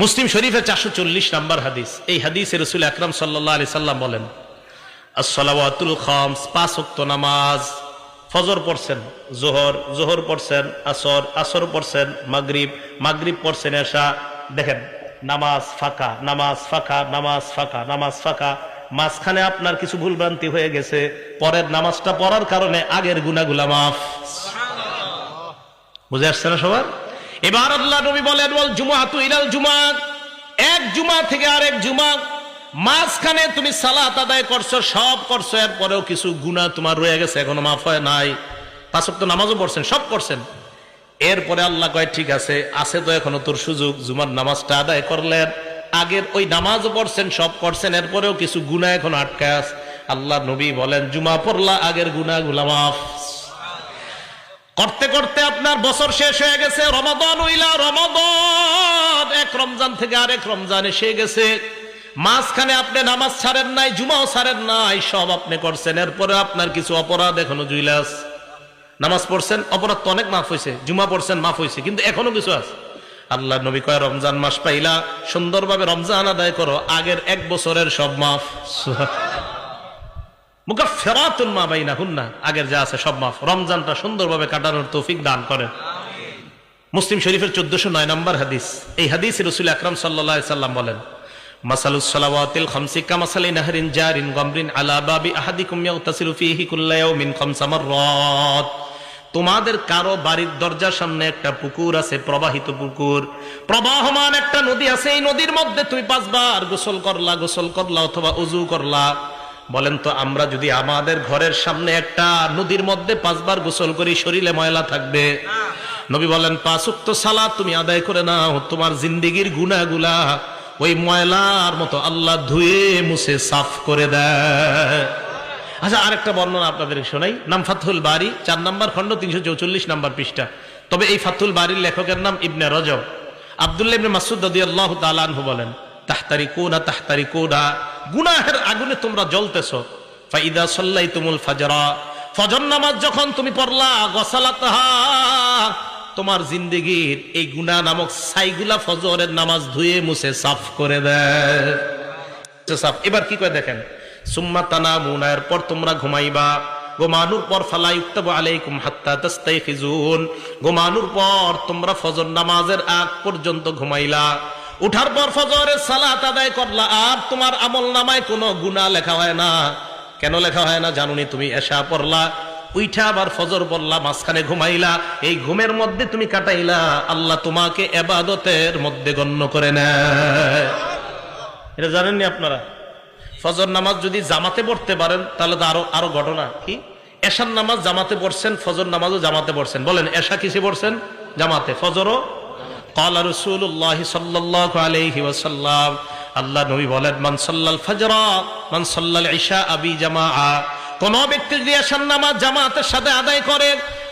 মুসলিম শরীফে 440 নাম্বার হাদিস, এই হাদিসে রাসূল আকরাম সাল্লাল্লাহু আলাইহি সাল্লাম বলেন, as-salawatul khams, 5 ওয়াক্ত নামাজ। ফজর পড়ছেন, জোহর পড়ছেন, আসর পড়ছেন, মাগরিব পড়ছেন, এশা। দেখেন নামাজ ফাঁকা, নামাজ ফাঁকা। মাঝখানে আপনার কিছু ভুলভ্রান্তি হয়ে গেছে, পরের নামাজটা পড়ার কারণে আগের গুনাহগুলা মাফ। বুঝে আসছে না সবার? এবার আল্লাহ নবী বলেন, ওয়াল জুমআতু ইলাল জুমআ, এক জুমা থেকে আরেক জুমা, মাঝখানে তুমি সালাত আদায় করছো, সব করছো, এরপরেও কিছু গুনাহ তোমার রয়ে গেছে, এখনো মাফ হয় নাই। 5 ওয়াক্ত নামাজও পড়ছেন, সব করছেন। এরপরে আল্লাহ কয় ঠিক আছে তো এখনো তোর সুযোগ, জুমার নামাজটা আদায় করলেন, আগের ওই নামাজও পড়ছেন, সব করছেন, এরপরেও কিছু গুনাহ এখন আটকে আছে। আল্লাহ নবী বলেন জুমা পড়লা, আগের গুনাহগুলা মাফ। করতে করতে আপনার বছর শেষ হয়ে গেছে, রমাদান ইলা রমাদান, এক রমজান থেকে আরেক রমজান এসে গেছে। মাঝখানে আপনি নামাজ ছাড়েন নাই, জুমাও ছাড়েন নাই, সব আপনি করছেন, এরপরে আপনার কিছু অপরাধ এখনো জুইলাস। নামাজ পড়ছেন, অপরাধ তো অনেক মাফ হয়েছে, জুমা পড়ছেন মাফ হয়েছে, কিন্তু এখনো কিছু আছে। আল্লাহ নবী কয় রমজান মাস পাইলা, সুন্দরভাবে রমজান আদায় করো, আগের 1 বছরের সব মাফ। মুকাফফিরাতুন মা বাইনাহুন্না, আগের যা আছে সব মাফ। রমজানটা সুন্দরভাবে কাটানোর তৌফিক দান করেন। মুসলিম শরীফের 1409 নম্বর হাদিস, এই হাদিসে রাসূল আকরাম সাল্লাল্লাহু আলাইহি সাল্লাম বলেন, মাসালুস সালাওয়াতিল খামসি কামাসালি নাহরিন জারিন গামরিন আলা বাবি আহাদিকুম ইয়াগতাসিলু ফীহি কুল্লা ইয়াউমিন 5 মাররাত। তোমাদের কারো বাড়ির দরজার সামনে একটা পুকুর আছে, প্রবাহিত পুকুর, প্রবাহমান একটা নদী আছে, এই নদীর মধ্যে তুমি 5 বার গোসল করলা অথবা ওযু করলা। বলেন তো আমরা যদি আমাদের ঘরের সামনে একটা নদীর মধ্যে 5 বার গোসল করি, শরীরে ময়লা থাকবে? নবী বলেন 5 ওয়াক্ত সালাত তুমি আদায় করে নাও, তোমার জিন্দেগীর গুনাহগুলা ওই ময়লার মতো আল্লাহ ধুয়ে মুছে সাফ করে দেয়। আচ্ছা, আরেকটা বর্ণনা আপনাদের শোনাই। নাম ফাতহুল বারি, 4 নম্বর খণ্ড, 344 নম্বর পৃষ্ঠা। তবে এই ফাতহুল বারির লেখকের নাম ইবনে রজব। আব্দুল্লাহ ইবনে মাসউদ রাদিয়াল্লাহু তাআলা আনহু বলেন, তাহতারিকুনা, গুনাহের আগুনে তোমরা জ্বলতেছো। ফাইদা সাল্লাইতুমুল ফাজরা, ফজর নামাজ যখন তুমি পড়লা, গসালাতহা, তোমার জিন্দেগীর এই গুনাহ নামক ছাইগুলা ফজরের নামাজ ধুয়ে মুছে সাফ করে দেয়। এবার কি করে দেখেন, সুম্মা তানামুনা, এরপর তোমরা ঘুমাইবা। ঘুমানোর পর ফালা ইউক্তাবু আলাইকুম হাত্তা তাস্তাইখিজুন, ঘুমানোর পর তোমরা ফজর নামাজের আগ পর্যন্ত ঘুমাইলা, উঠার পর ফজরের সালাত আদায় করলা, আর তোমার আমল নামায় কোনো গুনাহ লেখা হয় না। কেন লেখা হয় না জানুনি? তুমি এশা পড়লা, উইঠা আবার ফজর পড়লা, মাঝখানে ঘুমাইলা, এই ঘুমের মধ্যে তুমি কাটাইলা, আল্লাহ তোমাকে ইবাদতের মধ্যে গণ্য করে নেয়। এটা জানেননি আপনারা? ফজর নামাজ যদি জামাতে পড়তে পারেন তাহলে তো আরো ঘটনা কি। এশার নামাজ জামাতে পড়ছেন, ফজর নামাজও জামাতে পড়ছেন। বলেন এশা কিসে পড়ছেন? জামাতে। ফজরও ক্বালা রাসূলুল্লাহ সাল্লাল্লাহু আলাইহি ওয়াসাল্লাম, আল্লাহ নবী বলেন, মান সাল্লাল ফজরা মান সাল্লাল ইশা আবি জামাআ, কোন ব্যক্তি যদি এশার নামাজ জামাতের সাথে আদায় করে,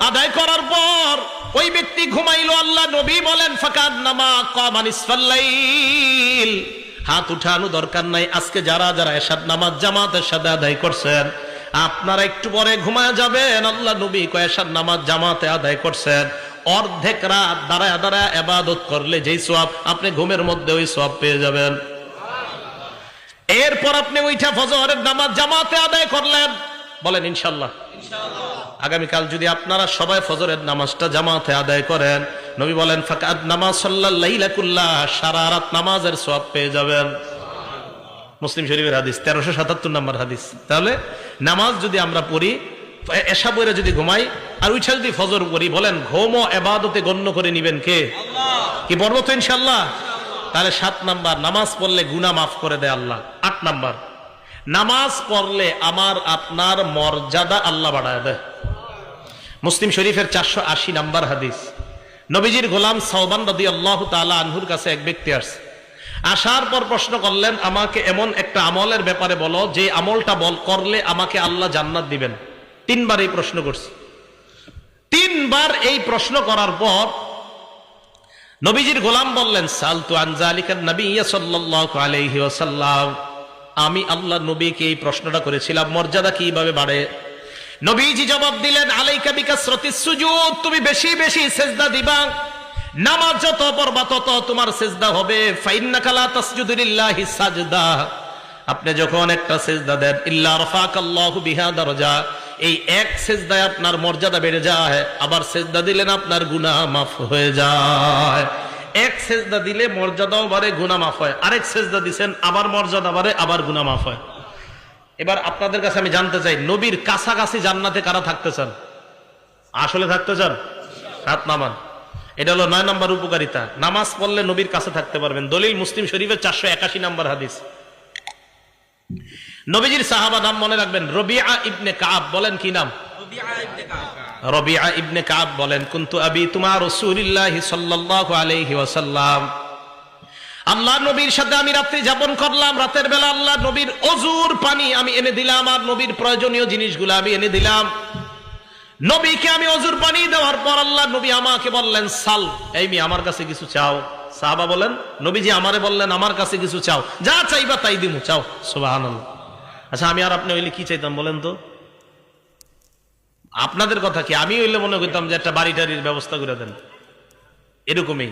আদায় করার পর ওই ব্যক্তি ঘুমাইলো, আল্লাহ নবী বলেন ফাকান্নামা ক্বামা নিসফাল লাইল। হাত উঠানো দরকার নাই। আজকে যারা যারা এশার নামাজ জামাতের সাথে আদায় করছেন, আপনারা একটু পরে ঘুমায় যাবেন। আল্লাহ নবী কয় এশার নামাজ জামাতে আদায় করছেন, অর্ধেক রাত দাঁড়ায় দাঁড়ায় ইবাদত করলে যেই সওয়াব, আপনি ঘুমের মধ্যে ওই সওয়াব পেয়ে যাবেন। এরপর আপনি ওইটা ফজরের নামাজ জামাতে আদায় করলেন, বলেন ইনশাআল্লাহ। আগামীকাল যদি আপনারা সবাই ফজরের নামাজটা জামাতে আদায় করেন, নবী বলেন ফাকাদ নামাজ সাল্লাল লাইলা কুল্লাহ, সারা রাত নামাজের সওয়াব পেয়ে যাবেন। মুসলিম শরীফের হাদিস, 1377 নম্বর হাদিস। তাহলে নামাজ যদি আমরা পড়ি, এশা পড়ে যদি ঘুমাই, আর উইঠা যদি ফজর পড়ি, বলেন ঘুমও ইবাদতে গণ্য করে নিবেন কে? আল্লাহ। কি পড়বো তো ইনশাআল্লাহ। তাহলে 7 নাম্বার, নামাজ পড়লে গুনাহ মাফ করে দেয় আল্লাহ। 8 নাম্বার, নামাজ পড়লে আমার আপনার মর্যাদা আল্লাহ বাড়ায় দেয়। মুসলিম শরীফের 480 নাম্বার হাদিস। নবীজির গোলাম সাওবান রাদিয়াল্লাহু তাআলা আনহুর কাছে এক ব্যক্তি আসছে। আসার পর প্রশ্ন করলেন, আমাকে এমন একটা আমলের ব্যাপারে বলো যে আমলটা করলে আমাকে আল্লাহ জান্নাত দিবেন। 3 বার এই প্রশ্ন করছে। 3 বার এই প্রশ্ন করার পর নবীজির গোলাম বললেন, সালতু আন যালিকা নবী সাল্লাল্লাহু আলাইহি ওয়াসাল্লাম, আমি আল্লাহ নবীকে এই প্রশ্নটা করেছিলাম, মর্যাদা কিভাবে বাড়ে। নবীজি জবাব দিলেন, আলাইকা বিকাসরাতিস সুজুদ, তুমি বেশি বেশি সিজদা দিবা। নামাজ যত পড়বা তত তোমার সিজদা হবে। ফাইন্নাকা লা তাসজুদু লিল্লাহি সাজদা, আপনি যখন একটা সিজদা দেন, ইল্লা রাফাকাল্লাহু বিহা দারাজা, এই এক সিজদায় আপনার মর্যাদা বেড়ে যায়। আবার সিজদা দিলেন আপনার গুনাহ মাফ হয়ে যায়। এক সিজদা দিলে মর্যাদাও বাড়ে, গুনাহ মাফ হয়। আরেক সিজদা দিবেন, আবার মর্যাদা বাড়ে, আবার গুনাহ মাফ হয়। এবার আপনাদের কাছে আমি জানতে চাই, নবীর কাছাকাছি জান্নাতে কারা থাকতে চান? আসলে থাকতে চান? হাত নামান। এটা হলো 9 নম্বর উপকারিতা। নামাজ পড়লে নবীর কাছে থাকতে পারবেন। দলিল মুসলিম শরীফের 481 নম্বর হাদিস। নবীজির সাহাবা নাম মনে রাখবেন, রবিআ ইবনে কাব। বলেন কি নাম? রবিআ ইবনে কাব বলেন, কুনতু আবিতু মা রাসূলিল্লাহি সাল্লাল্লাহু আলাইহি ওয়াসাল্লাম, আল্লাহ নবীর সাথে আমি রাত্রি যাপন করলাম। রাতের বেলা আল্লাহ নবীর ওযুর পানি আমি এনে দিলাম, আর নবীর প্রয়োজনীয় জিনিসগুলো আমি এনে দিলাম। নবীকে আমি ওযুর পানি দেওয়ার পর আল্লাহ নবী আমাকে বললেন, সাল, এই মি আমার কাছে কিছু চাও। সাহাবা বলেন, নবীজি আমারে বললেন আমার কাছে কিছু চাও, যা চাইবা তাই দিমু, চাও। সুবহানাল্লাহ। আচ্ছা, আমি আর আপনি হইলে কি চাইতাম বলেন তো? আপনাদের কথা কি? আমি হইলে মনে করতাম যে একটা বাড়ি টাড়ির ব্যবস্থা করে দেন, এরকমই।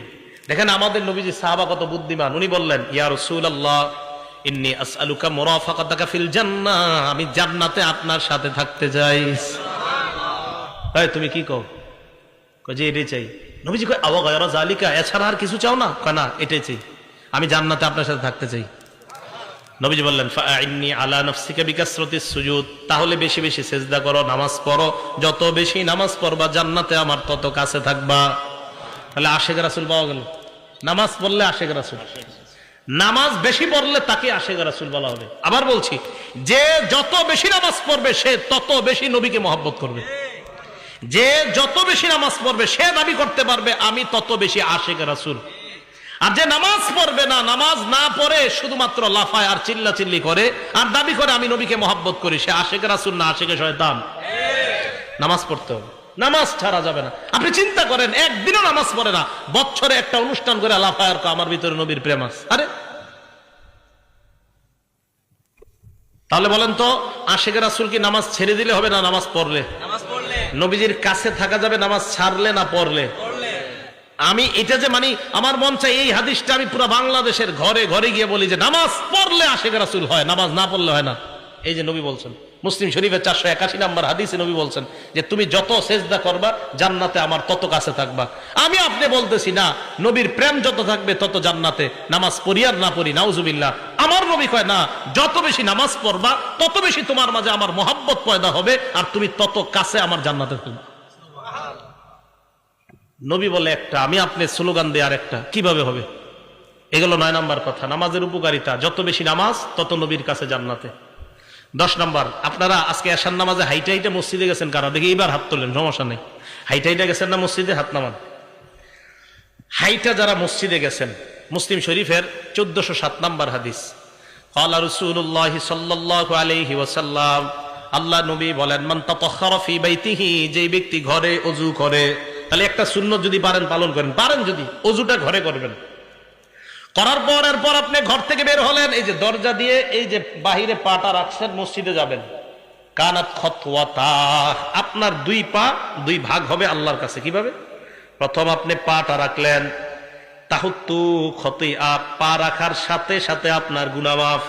দেখেন আমাদের নবীজি সাহাবা কত বুদ্ধিমান। উনি বললেন, ইয়া রাসূলুল্লাহ ইন্নী আসআলুকা মুরাফাকাতাকা ফিল জান্নাহ, আমি জান্নাতে আপনার সাথে থাকতে চাই। এই তুমি কি কও? কয় যে এটাই চাই। নবীজি কয় আওয়া গায়রা যালিকা, এছাড়া আর কিছু চাও না? কয় না, এটাই চাই, আমি জান্নাতে আপনার সাথে থাকতে চাই। নবীজি বললেন, ফাইন্নী আলা নাফসিকা বিকাসরাতিস সুজুদ, তাহলে বেশি বেশি সিজদা করো, নামাজ পড়ো। যত বেশি নামাজ পড়বা জান্নাতে আমার তত কাছে থাকবা। তাহলে আশেক রাসূল পাওয়া গেল। নামাজ পড়লে আশেক রাসূল, নামাজ বেশি পড়লে তাকে আশেক রাসূল বলা হবে। আবার বলছি, যে যত বেশি নামাজ পড়বে সে তত বেশি নবীকে মহব্বত করবে। যে যত বেশি নামাজ পড়বে সে দাবি করতে পারবে আমি তত বেশি আশেক রাসূল। আর যে নামাজ পড়বে না, নামাজ না পড়ে শুধুমাত্র লাফায় আর চিল্লাচিল্লি করে আর দাবি করে আমি নবীকে মহব্বত করি, সে আশেক রাসূল না আশেকে শয়তান। নামাজ পড়তে হবে, নামাজ ছাড়া যাবে না। আপনি চিন্তা করেন, একদিনও নামাজ পড়ে না, বছরে একটা অনুষ্ঠান করে লাফায় আর আমার ভিতরে নবীর প্রেম আছে। আরে তাহলে বলেন তো, আশেক রাসূল কি নামাজ ছেড়ে দিলে হবে না নামাজ পড়লে? নবীজির কাছে থাকা যাবে নামাজ ছাড়লে না পড়লে? আমি এটা যে মানি, আমার মন চাই এই হাদিসটা আমি পুরো বাংলাদেশের ঘরে ঘরে গিয়ে বলি যে নামাজ পড়লে আশেক রাসূল হয়, নামাজ না পড়লে হয় না। এই যে নবী বলছেন, মুসলিম শরীফের 481 নম্বর হাদিসে নবী বলছেন যে তুমি যত সিজদা করবা জান্নাতে আমার তত কাছে থাকবা। আমি আপনি বলতেছি না, নবীর প্রেম যত থাকবে তত জান্নাতে। নামাজ পড়ি আর না পড়ি, নাউজুবিল্লাহ, আমার নবী কয় না, যত বেশি নামাজ পড়বা তত বেশি তোমার মাঝে আমার মহব্বত পয়দা হবে, আর তুমি তত কাছে আমার জান্নাতে থাকবে। নবী বলে একটা, আমি আপনি স্লোগান দিয়ে আর একটা, কিভাবে হবে? এগুলো 9 নম্বর কথা, নামাজের উপকারিতা। যত বেশি নামাজ তত নবীর কাছে জান্নাতে। 10 নম্বর, আপনারা আজকে এশার নামাজে হাইটা হাইটা মসজিদে গেছেন কারা? দেখি এবার হাত তোলেন, সমস্যা নেই। হাইটা হাইটা গেছেন না মসজিদে? হাত নামান। হাইটা যারা মসজিদে গেছেন, মুসলিম শরীফের 1407 নম্বর হাদিস, ক্বালা রাসূলুল্লাহ সাল্লাল্লাহু আলাইহি ওয়াসাল্লাম, আল্লাহ নবী বলেন, মান তাতাহহারা ফি বাইতিহি, যে ব্যক্তি ঘরে ওযু করে, তাহলে একটা সুন্নাত যদি পারেন পালন করেন, পারেন যদি ওযুটা ঘরে করবেন, করার পর এরপর আপনি ঘর থেকে বের হলেন, এই যে দরজা দিয়ে এই যে বাহিরে পাটা রাখছেন, মসজিদে যাবেন, কানাত খতওয়াতা, আপনার 2 পা 2 ভাগ হবে আল্লাহর কাছে। কিভাবে? প্রথম আপনি পাটা রাখলেন, তাহুত্তু খতিয়া, পা রাখার সাথে সাথে আপনার গুনাহ মাফ।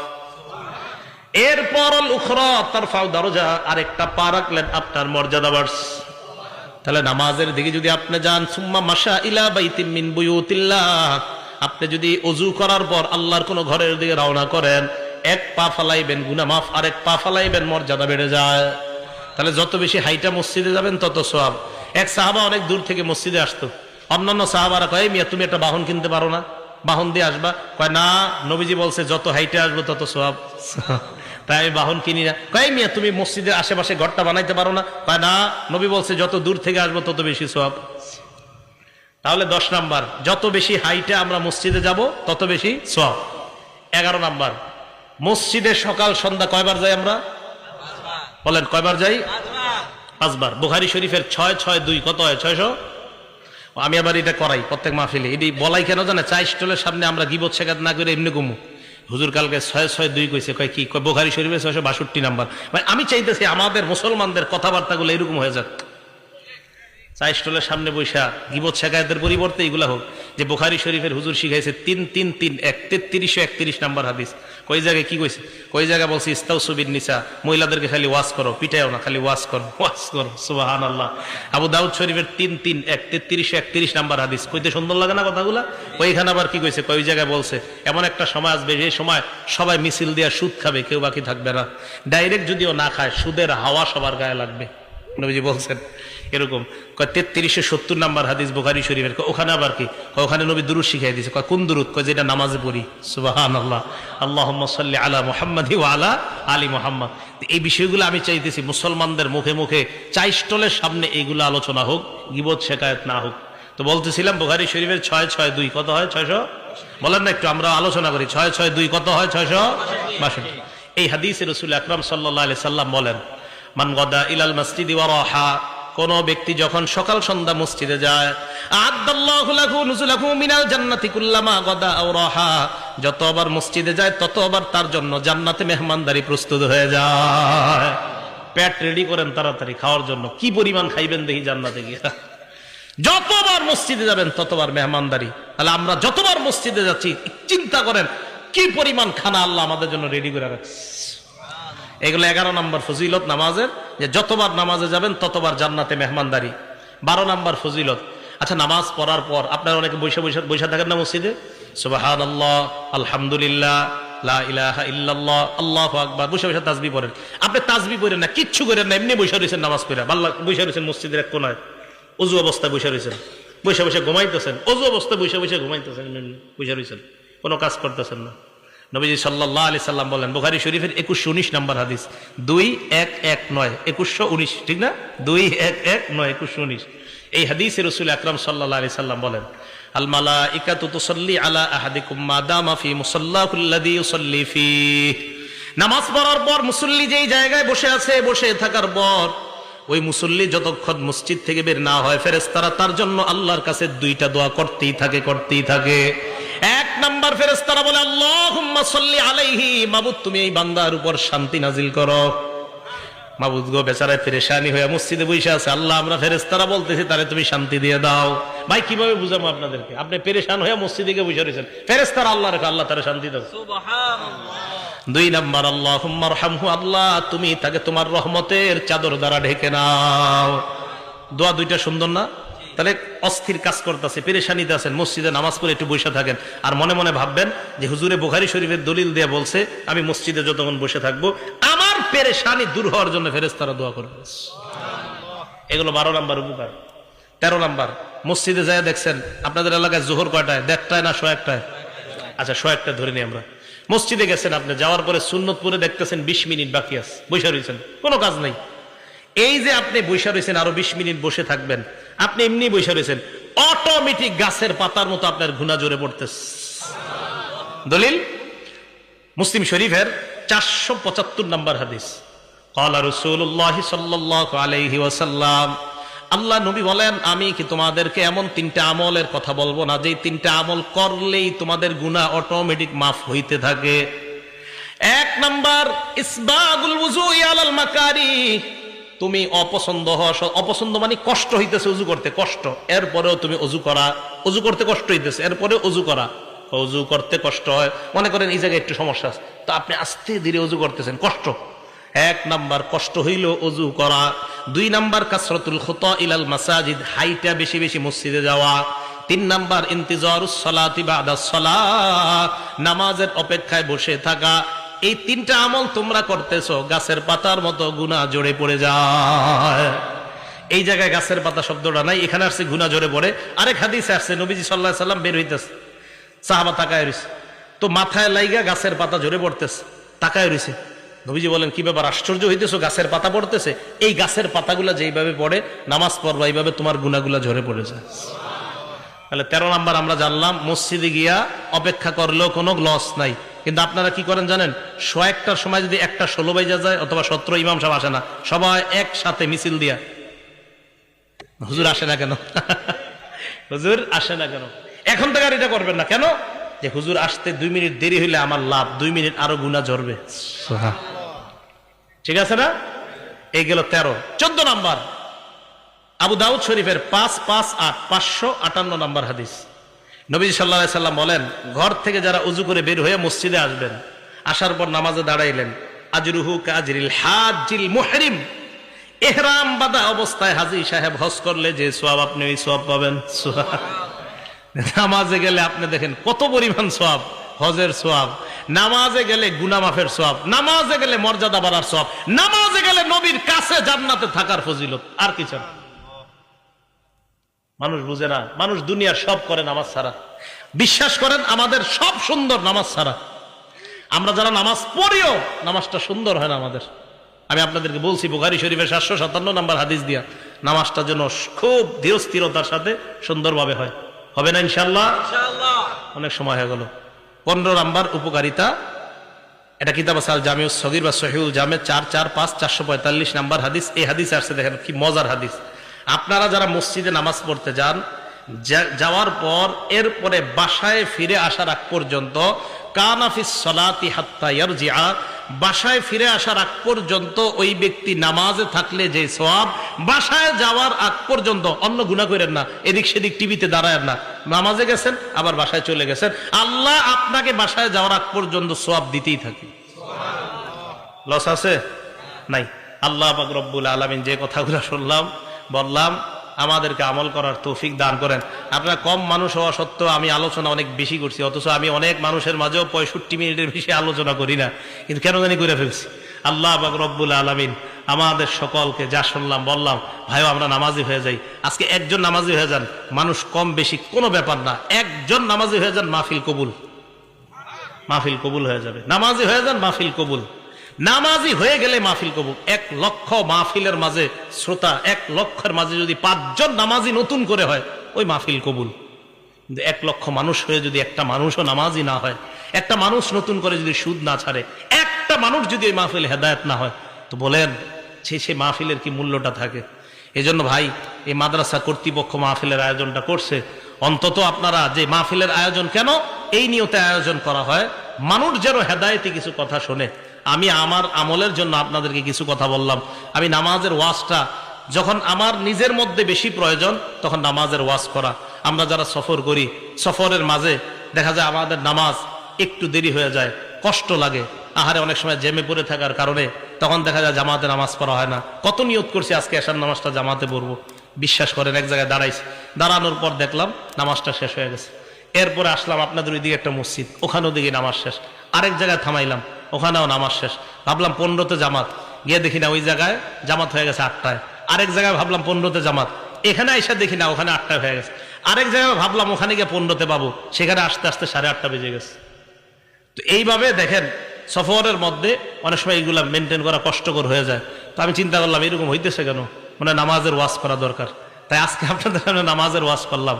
এরপর আল উখরা তারফাউ দারজা, আরেকটা পা রাখলেন, আপনার মর্যাদা বাড়ছে। তাহলে নামাজের দিকে যদি আপনি যান, সুম্মা মাশা ইলা বাইতিম মিন বুয়ুতিল্লাহ, আপনি যদি ওযু করার পর আল্লাহর কোন ঘরের দিকে রওনা করেন, 1 পা ফালাইবেন গুনাহ মাফ, আর 1 পা ফালাইবেন মর্যাদা বেড়ে যায়। তাহলে যত বেশি হাইটা মসজিদে যাবেন তত সওয়াব। এক সাহাবা অনেক দূর থেকে মসজিদে আসতো, অন্যান্য সাহাবারা কয়, মিয়া তুমি একটা বাহন কিনতে পারো না, বাহন দিয়ে আসবা? কয় না, নবীজি বলছে যত হাইটে আসবো তত সওয়াব, তাই আমি বাহন কিনি না। কয় মিয়া তুমি মসজিদের আশেপাশে ঘরটা বানাইতে পারো না? কয় না, নবী বলছে যত দূর থেকে আসবো তত বেশি সওয়াব। তাহলে 10 নাম্বার, যত বেশি হাইটে আমরা মসজিদে যাব তত বেশি সওয়াব। 11 নাম্বার, মসজিদে সকাল সন্ধ্যা কয়বার যাই আমরা? বলেন কয়বার যাই? 5 বার। বুখারী শরীফের 662 কত হয়? 600। আমি আবার এটা করাই প্রত্যেক মাহফিলে, এটি বলাই কেন জানে? চা স্টলের সামনে আমরা গীবত শেখাত না করে এমনি ঘুমু। হুজুর কালকে 662 কইছে, কয় কি? কয় বুখারী শরীফের 662 নাম্বার। মানে আমি চাইতেছি আমাদের মুসলমানদের কথাবার্তাগুলো এরকম হয়ে যাক, চা স্টলের সামনে বৈশা গীবত শেখায়তের পরিবর্তে এগুলা হোক, যে বুখারী শরীফের হুজুর শিখাইছে 3-3-3-1 3331 নাম্বার হাদিস। কই জায়গায় কি কইছে? কই জায়গা বলছে ইস্তাউসু বিন নিসা, মহিলাদেরকে খালি ওয়াজ করো, পিটাইও না, খালি ওয়াজ করো, ওয়াজ করো। সুবহানাল্লাহ। আবু দাউদ শরীফের 3-3-1 3331 নাম্বার হাদিস। কইতে সুন্দর লাগে না কথাগুলা? ওইখানে আবার কি কইছে? কই জায়গায় বলছে এমন একটা সময় আসবে, যে সময় সবাই মিছিল দিয়া সুদ খাবে, কেউ বাকি থাকবে না। ডাইরেক্ট যদিও না খায়, সুদের হাওয়া সবার গায়ে লাগবে, নবীজি বলছেন এরকম। 3370 নাম্বার হাদিস বুখারী শরীফের। ওখানে আবার কি? ওখানে নবী দুরূদ শিখাই দিয়েছে। কোন দুরূদ? কয় যেটা নামাজে পড়ি। সুবহানাল্লাহ। আল্লাহুম্মা সাল্লি আলা মুহাম্মাদি ওয়া আলা আলি মুহাম্মাদ। এই বিষয়গুলো আমি চাইতেছি মুসলমানদের মুখে মুখে চা স্টলের সামনে এইগুলো আলোচনা হোক, গীবত শেখায়ত না হোক। তো বলতেছিলাম বুখারী শরীফের 662 কত হয়? 600। বলেন না একটু, আমরা আলোচনা করি। 662 কত হয়? 662। এই হাদিসে রাসূল আকরাম সাল্লাল্লাহু আলাইহি সাল্লাম বলেন, মান গাদা ইলাল মসজিদি ওয়া রাহা, কোন ব্যক্তি যখন সকাল সন্ধ্যা মসজিদে যায়, আ'আদাল্লাহু লাহু নুজুলাহু মিনাল জান্নাতি কুল্লামা গাদা আও রাহা, যতবার মসজিদে যায় ততবার তার জন্য জান্নাতে মেহমানদারি প্রস্তুত হয়ে যায়। পেট রেডি করেন তাড়াতাড়ি খাওয়ার জন্য। কি পরিমাণ খাইবেন দেখি জান্নাতে গিয়ে। যতবার মসজিদে যাবেন ততবার মেহমানদারি। তাহলে আমরা যতবার মসজিদে যাচ্ছি, চিন্তা করেন কি পরিমাণ খানা আল্লাহ আমাদের জন্য রেডি করে রাখছে। এগুলো 11 নম্বর ফজিলত নামাজের, যে যতবার নামাজে যাবেন ততবার জান্নাতে মেহমানদারি। 12 নম্বর ফজিলত। আচ্ছা, নামাজ পড়ার পর আপনারা অনেকে বসে থাকেন না মসজিদে? সুবহানাল্লাহ, আলহামদুলিল্লাহ, লা ইলাহা ইল্লাল্লাহ, আল্লাহু আকবার, বসে বসে তাসবিহ পড়েন। আপনি তাসবিহ পড়েন না, কিচ্ছু করেন না, এমনি বসে রয়েছেন নামাজ পড়ে। আল্লাহ বসে রয়েছেন মসজিদের এক কোনায়, ওযু অবস্থায় বসে রয়েছেন, বসে বসে ঘুমাইতেছেন, ওযু অবস্থায় বসে বসে ঘুমাইতেছেন, বসে রয়েছেন, কোনো কাজ করতেছেন না। নবীজি সাল্লাল্লাহু আলাইহি সাল্লাম বলেন, বুখারী শরীফের 2119 নাম্বার হাদিস, 2119, 2119, ঠিক না? 2119, 2119। এই হাদিসে রাসূল আকরাম সাল্লাল্লাহু আলাইহি সাল্লাম বলেন, আল মালাইকাতু তুসাল্লি আলা আহাদিকুম মা দামা ফি মুসাল্লাহু আল্লাযী ইউসাল্লি ফীহি। নামাজ পড়ার পর মুসল্লি যেই জায়গায় বসে আছে, বসে থাকার পর ওই মুসল্লি যতক্ষণ মসজিদ থেকে বের না হয়, ফেরেশতারা তার জন্য আল্লাহর কাছে 2টা দোয়া করতেই থাকে। 1 নাম্বার ফেরেশতারা বলে, আল্লাহুম্মা সাল্লি আলাইহি, মাবুদ তুমি এই বান্দার উপর শান্তি নাজিল করো। মাবুদ গো, বেচারা পেরেশানি হয়ে মসজিদে বসে আছে, আল্লাহ আমরা ফেরেশতারা বলতেছি তারে তুমি শান্তি দিয়ে দাও। ভাই কিভাবে বুঝাবো আপনাদেরকে? আপনি পেরেশান হয়ে মসজিদে গিয়ে বসে রয়েছেন, ফেরেশতারা আল্লাহ রেখে, আল্লাহ তারে শান্তি দাও। সুবহানাল্লাহ। 2 নাম্বার, আল্লাহুম্মা আরহামহু, আল্লাহ তুমি তাকে তোমার রহমতের চাদর দ্বারা ঢেকে নাও। দোয়া 2টা সুন্দর না? তাহলে অস্থির কাজ করতেছে, পেরেশানিতে আছেন, মসজিদে নামাজ পড়ে একটু বসে থাকেন আর মনে মনে ভাববেন যে হুজুরে বুখারী শরীফের দলিল দিয়ে বলছে আমি মসজিদে যতক্ষণ বসে থাকবো আমার পেরেশানি দূর হওয়ার জন্য ফেরেশতারা দোয়া করবে। এগুলো 12 নম্বর উপকার। 13 নম্বর, মসজিদে যায় দেখছেন আপনাদের এলাকায় জোহর কয়টায়, 1:30 না 1:01? আচ্ছা 1:01 ধরে নিই আমরা। মসজিদে গেছেন, আপনি যাওয়ার পরে সুন্নত পড়ে দেখতেছেন 20 মিনিট বাকি আছে, বসে রয়েছেন, কোনো কাজ নাই। এই যে আপনি বসে রয়েছেন আরো 20 মিনিট বসে থাকবেন, আপনি এমনি বসে রয়েছেন, অটোমেটিক গাছের পাতার মতো আপনার গুনাহ জোরে পড়তেছে। দলিল মুসলিম শরীফের 475 নম্বর হাদিস। ক্বালা রাসূলুল্লাহ সাল্লাল্লাহু আলাইহি ওয়াসাল্লাম, আল্লাহ নবী বলেন আমি কি তোমাদেরকে এমন 3টা আমলের কথা বলবো না যে 3টা আমল করলেই তোমাদের গুনাহ অটোমেটিক মাফ হইতে থাকে। 1 নাম্বার, ইসবাগুল ওযুই আলাল মাকারিহ। তুমি অপছন্দ মানে কষ্ট হইতেছে ওযু করতে, কষ্ট, এরপরেও তুমি ওযু করা, ওযু করতে কষ্ট হইতেছে এরপরে ওযু করা। ওযু করতে কষ্ট হয়, মনে করেন এই জায়গায় একটু সমস্যা আছে, তো আপনি আস্তে ধীরে ওযু করতেছেন, কষ্ট। 1 নাম্বার কষ্ট হইল ওযু করা। 2 নাম্বার কাসরাতুল খুতা ইলাল মাসাজিদ, হাইটা বেশি বেশি মসজিদে যাওয়া। 3 নাম্বার ইন্তিজারুস সালাতি বাদাস সালাত, নামাজের অপেক্ষায় বসে থাকা। এই 3টা আমল তোমরা করতেছো, গাছের পাতার মতো গুনাহ জড়ে পড়ে যায়। এই জায়গায় গাছের পাতা শব্দটা নাই, এখানে আসছে গুনাহ জড়ে পড়ে। আরেক হাদিসে আসছে নবীজি সাল্লাল্লাহু আলাইহি সাল্লাম বের হইতেছে, সাহাবা তাকায় রইছে, তো মাথায় লাইগা গাছের পাতা জড়ে পড়তেছে, তাকায় রইছে। নবীজি বলেন কি ব্যাপার, আশ্চর্য হইতেছো, গাছের পাতা পড়তেছে? এই গাছের পাতাগুলা যেইভাবে পড়ে নামাজ পড়বা এইভাবে তোমার গুনাহগুলা ঝরে পড়ে যায়। তাহলে 13 নাম্বার আমরা জানলাম, মসজিদে গিয়া অপেক্ষা করলেও কোনো লস নাই। কিন্তু আপনারা কি করেন জানেন, 1:01টার সময় যদি 1:16 বাজে যায় অথবা 17 ইমাম সাহেব আসে না, সবাই একসাথে মিছিল দিয়া হুজুর আসে না কেন হুজুর আসে না কেন, এখন থেকে আর এটা করবেন না। কেন? যে হুজুর আসতে 2 মিনিট দেরি হইলে আমার লাভ, 2 মিনিট আরো গুনাহ ঝরবে। ঠিক আছে না? এই গেল 13। 14 নাম্বার, আবু দাউদ শরীফের 558 নম্বর হাদিস। নবীজি সাল্লাল্লাহু আলাইহি সাল্লাম বলেন, ঘর থেকে যারা উযু করে বের হয়ে মসজিদে আসবেন, আসার পর নামাজে দাঁড়াইলেন, আজরুহু কাজরিল হাজিল মুহরিম, ইহরাম বাঁধা অবস্থায় হাজী সাহেব হজ করলে যে সওয়াব আপনি ওই সওয়াব পাবেন। নামাজে গেলে আপনি দেখেন কত পরিমাণ সওয়াব, হজের সওয়াব, নামাজে গেলে গুনাহ মাফের সওয়াব, নামাজে গেলে মর্যাদা বাড়ার সওয়াব, নামাজে গেলে নবীর কাছে জান্নাতে থাকার ফজিলত, আর কিছু না। মানুষ বুঝে না, মানুষ দুনিয়ার সব করে নামাজ ছাড়া। বিশ্বাস করেন আমাদের সব সুন্দর নামাজ ছাড়া। আমরা যারা নামাজ পড়িও নামাজটা সুন্দর হয় না আমাদের। আমি আপনাদেরকে বলছি বুখারী শরীফের 757 নম্বর হাদিস দিয়া, নামাজটা যেন খুব ধীর স্থিরতার সাথে সুন্দরভাবে হয়। হবে না ইনশাআল্লাহ? অনেক সময় হয়ে গেল। 15 নাম্বার উপকারিতা, এটা কিতাব আছে আল জামিউস সগীর বা সহিহুল জামে 445 নাম্বার হাদিস। এই হাদিস আসছে, দেখেন কি মজার হাদিস। আপনারা যারা মসজিদে নামাজ পড়তে যান, যাওয়ার পর এরপরে বাসায় ফিরে আসার আগ পর্যন্ত, কানাফিস সালাতি হাত্তা ইয়ারজিআ, বাসায় ফিরে আসার আগ পর্যন্ত ওই ব্যক্তি নামাজে থাকলে যে সওয়াব, বাসায় যাওয়ার আগ পর্যন্ত, অন্য গুনাহ করেন না, এদিক সেদিক টিভিতে দাঁড়ায়েন না, নামাজে গেছেন আবার বাসায় চলে গেছেন, আল্লাহ আপনাকে বাসায় যাওয়ার আগ পর্যন্ত সওয়াব দিতেই থাকে। লস আছে? নাই। আল্লাহ পাক রব্বুল আলামিন যে কথাগুলো শুনলাম বললাম, আমাদেরকে আমল করার তৌফিক দান করেন। আপনারা কম মানুষ হওয়া সত্ত্বেও আমি আলোচনা অনেক বেশি করছি, অথচ আমি অনেক মানুষের মাঝেও 65 মিনিটের বেশি আলোচনা করি না, কিন্তু কেন জানি করে ফেলছি। আল্লাহ পাক রব্বুল আলামিন আমাদের সকলকে যা শুনলাম বললাম, ভাইও আমরা নামাজি হয়ে যাই। আজকে একজন নামাজি হয়ে যান, মানুষ কম বেশি কোনো ব্যাপার না, একজন নামাজি হয়ে যান, মাহফিল কবুল, মাহফিল কবুল হয়ে যাবে। নামাজি হয়ে যান, মাহফিল কবুল। নামাজি হয়ে গেলে মাহফিল কবুল। 1 লক্ষ মাহফিলের মাঝে শ্রোতা, 1 লক্ষের মাঝে যদি 5 জন নামাজি নতুন করে হয়, ওই মাহফিল কবুল। কিন্তু 1 লক্ষ মানুষ হয়ে যদি একটা মানুষও নামাজি না হয়, একটা মানুষ নতুন করে যদি সুদ না ছাড়ে, একটা মানুষ যদি ওই মাহফিল হেদায়েত না হয়, তো বলেন সে মাহফিলের কি মূল্যটা থাকে? এজন্য ভাই, এই মাদ্রাসা কর্তৃপক্ষ মাহফিলের আয়োজনটা করছে, অন্তত আপনারা যে মাহফিলের আয়োজন কেন এই নিয়তে আয়োজন করা হয়, মানুষ যেন হেদায়েতি কিছু কথা শোনে। আমি আমার আমলের জন্য আপনাদেরকে কিছু কথা বললাম। আমি নামাজের ওয়াজটা যখন আমার নিজের মধ্যে বেশি প্রয়োজন, তখন নামাজের ওয়াজ করা। আমরা যারা সফর করি, সফরের মাঝে দেখা যায় আমাদের নামাজ একটু দেরি হয়ে যায়, কষ্ট লাগে, আহারে অনেক সময় জ্যামে পড়ে থাকার কারণে তখন দেখা যায় জামাতে নামাজ পড়া হয় না। কত নিয়ত করছি আজকে এশার নামাজটা জামাতে পড়বো, বিশ্বাস করেন এক জায়গায় দাঁড়াইছি, দাঁড়ানোর পর দেখলাম নামাজটা শেষ হয়ে গেছে। এরপরে আসলাম আপনাদের ওইদিকে একটা মসজিদ, ওখানেও দিকে নামাজ শেষ। আরেক জায়গায় থামাইলাম, ওখানেও নামাজ শেষ। ভাবলাম 15তে জামাত, গিয়ে দেখি না ওই জায়গায় জামাত হয়ে গেছে 8টায়। আরেক জায়গায় ভাবলাম 15তে জামাত, এখানে এসে দেখি না ওখানে 8টায় হয়ে গেছে। আরেক জায়গায় ভাবলাম ওখানে গিয়ে 15তে পাবো, সেখানে আসতে আসতে 8:30 বেজে গেছে। তো এইভাবে দেখেন সফরের মধ্যে অনেক সময় এইগুলা মেনটেন করা কষ্টকর হয়ে যায়। তো আমি চিন্তা করলাম এরকম হইতেছে কেন, মানে নামাজের ওয়াজ করা দরকার। তাই আজকে আপনাদের সামনে নামাজের ওয়াজ করলাম,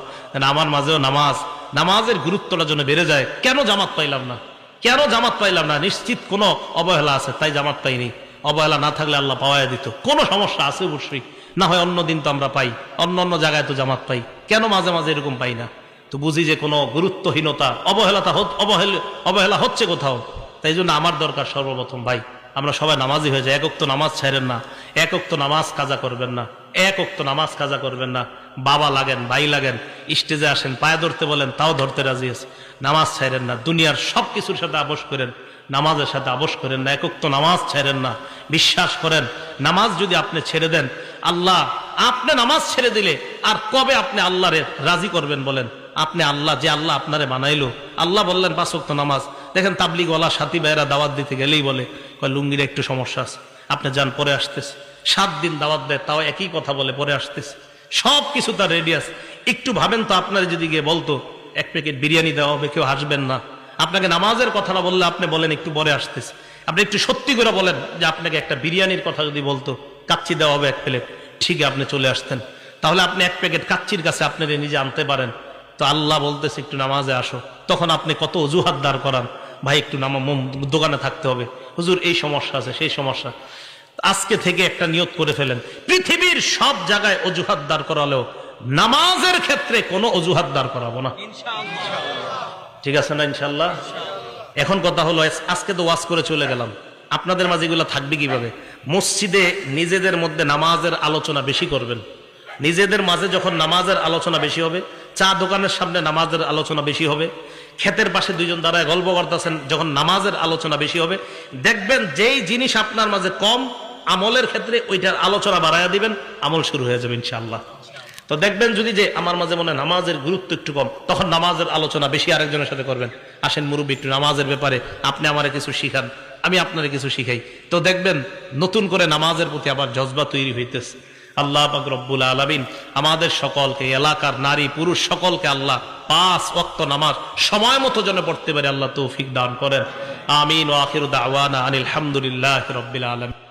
আমার মাঝেও নামাজের গুরুত্বটা যেন বেড়ে যায়। কেন জামাত পাইলাম না, কেন জামাত পাইলাম না? নিশ্চিত কোনো অবহেলা আছে, তাই জামাত পাইনি। অবহেলা না থাকলে আল্লাহ পাওয়াই দিত। কোনো সমস্যা আছে অবশ্যই, না হয় অন্য দিন তো আমরা পাই, অন্য জায়গায় তো জামাত পাই, কেন মাঝে মাঝে এরকম পাই না? তো বুঝি যে কোনো গুরুত্বহীনতা, অবহেলা হচ্ছে কোথাও। তাই জন্য আমার দরকার সর্বপ্রথম ভাই আমরা সবাই নামাজি হয়ে যায়। এক ওয়াক্ত নামাজ ছাড়েন না, এক ওয়াক্ত নামাজ কাজা করবেন না, এক ওয়াক্ত নামাজ কাজা করবেন না। বাবা লাগেন, ভাই লাগেন, স্টেজে আসেন, পায়ে ধরতে বলেন, তাও ধরতে রাজি আছে। নামাজ ছাড়েন না, দুনিয়ার সব কিছুর সাথে আপোষ করেন, নামাজের সাথে আপোষ করেন না। এক ওয়াক্ত নামাজ ছাড়েন না। বিশ্বাস করেন নামাজ যদি আপনি ছেড়ে দেন, আল্লাহ আপনি নামাজ ছেড়ে দিলে আর কবে আপনি আল্লাহরে রাজি করবেন বলেন? আপনি আল্লাহ, যে আল্লাহ আপনারে বানাইলো, আল্লাহ বললেন 5 ওয়াক্ত নামাজ। দেখেন তাবলিগওয়ালা সাথী ভাইয়েরা দাওয়াত দিতে গেলেই বলে লুঙ্গির একটু সমস্যা আছে, আপনি যান পরে আসতেছে। 7 দিন দাওয়াত দেয়, তাও একই কথা বলে পরে আসতেছে। সব কিছু তার রেডি আছে। একটু ভাবেন তো, আপনার যদি গিয়ে বলতো 1 প্যাকেট বিরিয়ানি দেওয়া হবে, কেউ হাসবেন না? আপনাকে নামাজের কথা না বললে আপনি বলেন একটু পরে আসতেছে। আপনি একটু সত্যি করে বলেন যে আপনাকে একটা বিরিয়ানির কথা যদি বলতো, কাচ্চি দেওয়া হবে 1 প্লেট, ঠিক আপনি চলে আসতেন। তাহলে আপনি 1 প্যাকেট কাচ্চির কাছে আপনি নিজে আনতে পারেন। তো আল্লাহ বলতেছে একটু নামাজে আসো, তখন আপনি কত অজুহাত দাঁড় করান, ভাই একটু দোকানে থাকতে হবে, হুজুর এই সমস্যা আছে, সেই সমস্যা। আজকে থেকে একটা নিয়ত করে ফেলেন, পৃথিবীর সব জায়গায় অজুহাত দাঁড় করালেও নামাজের ক্ষেত্রে কোনো অজুহাত দাঁড় করাবো না। ঠিক আছে না ইনশাল্লাহ? এখন কথা হলো, আজকে তো ওয়াজ করে চলে গেলাম, আপনাদের মাঝে এগুলো থাকবে কিভাবে? মসজিদে নিজেদের মধ্যে নামাজের আলোচনা বেশি করবেন। নিজেদের মাঝে যখন নামাজের আলোচনা বেশি হবে, চা দোকানের সামনে নামাজের আলোচনা বেশি হবে, ক্ষেতের পাশে 2 জন দাঁড়ায় গল্প করতেছেন, যখন নামাজের আলোচনা বেশি হবে, দেখবেন যেই জিনিস আপনার মাঝে কম আমলের ক্ষেত্রে ওইটার আলোচনা বাড়াইয়া দিবেন, আমল শুরু হয়ে যাবে ইনশাআল্লাহ। তো দেখবেন যদি যে আমার মাঝে মনে নামাজের গুরুত্ব একটু কম, তখন নামাজের আলোচনা বেশি আরেকজনের সাথে করবেন। আসেন মুরব্বী, একটু নামাজের ব্যাপারে আপনি আমারে কিছু শিখান, আমি আপনারে কিছু শিখাই। তো দেখবেন নতুন করে নামাজের প্রতি আবার জজবা তৈরি হইতেছে। আল্লাহ পাক রব্বুল আলামিন আমাদের সকলকে, এলাকার নারী পুরুষ সকলকে আল্লাহ 5 ওয়াক্ত নামাজ সময় মতো যেন পড়তে পারে আল্লাহ তৌফিক দান করেন। আমিন। ওয়া আখিরু দাওয়ানা আনিল হামদুলিল্লাহি রাব্বিল আলামিন।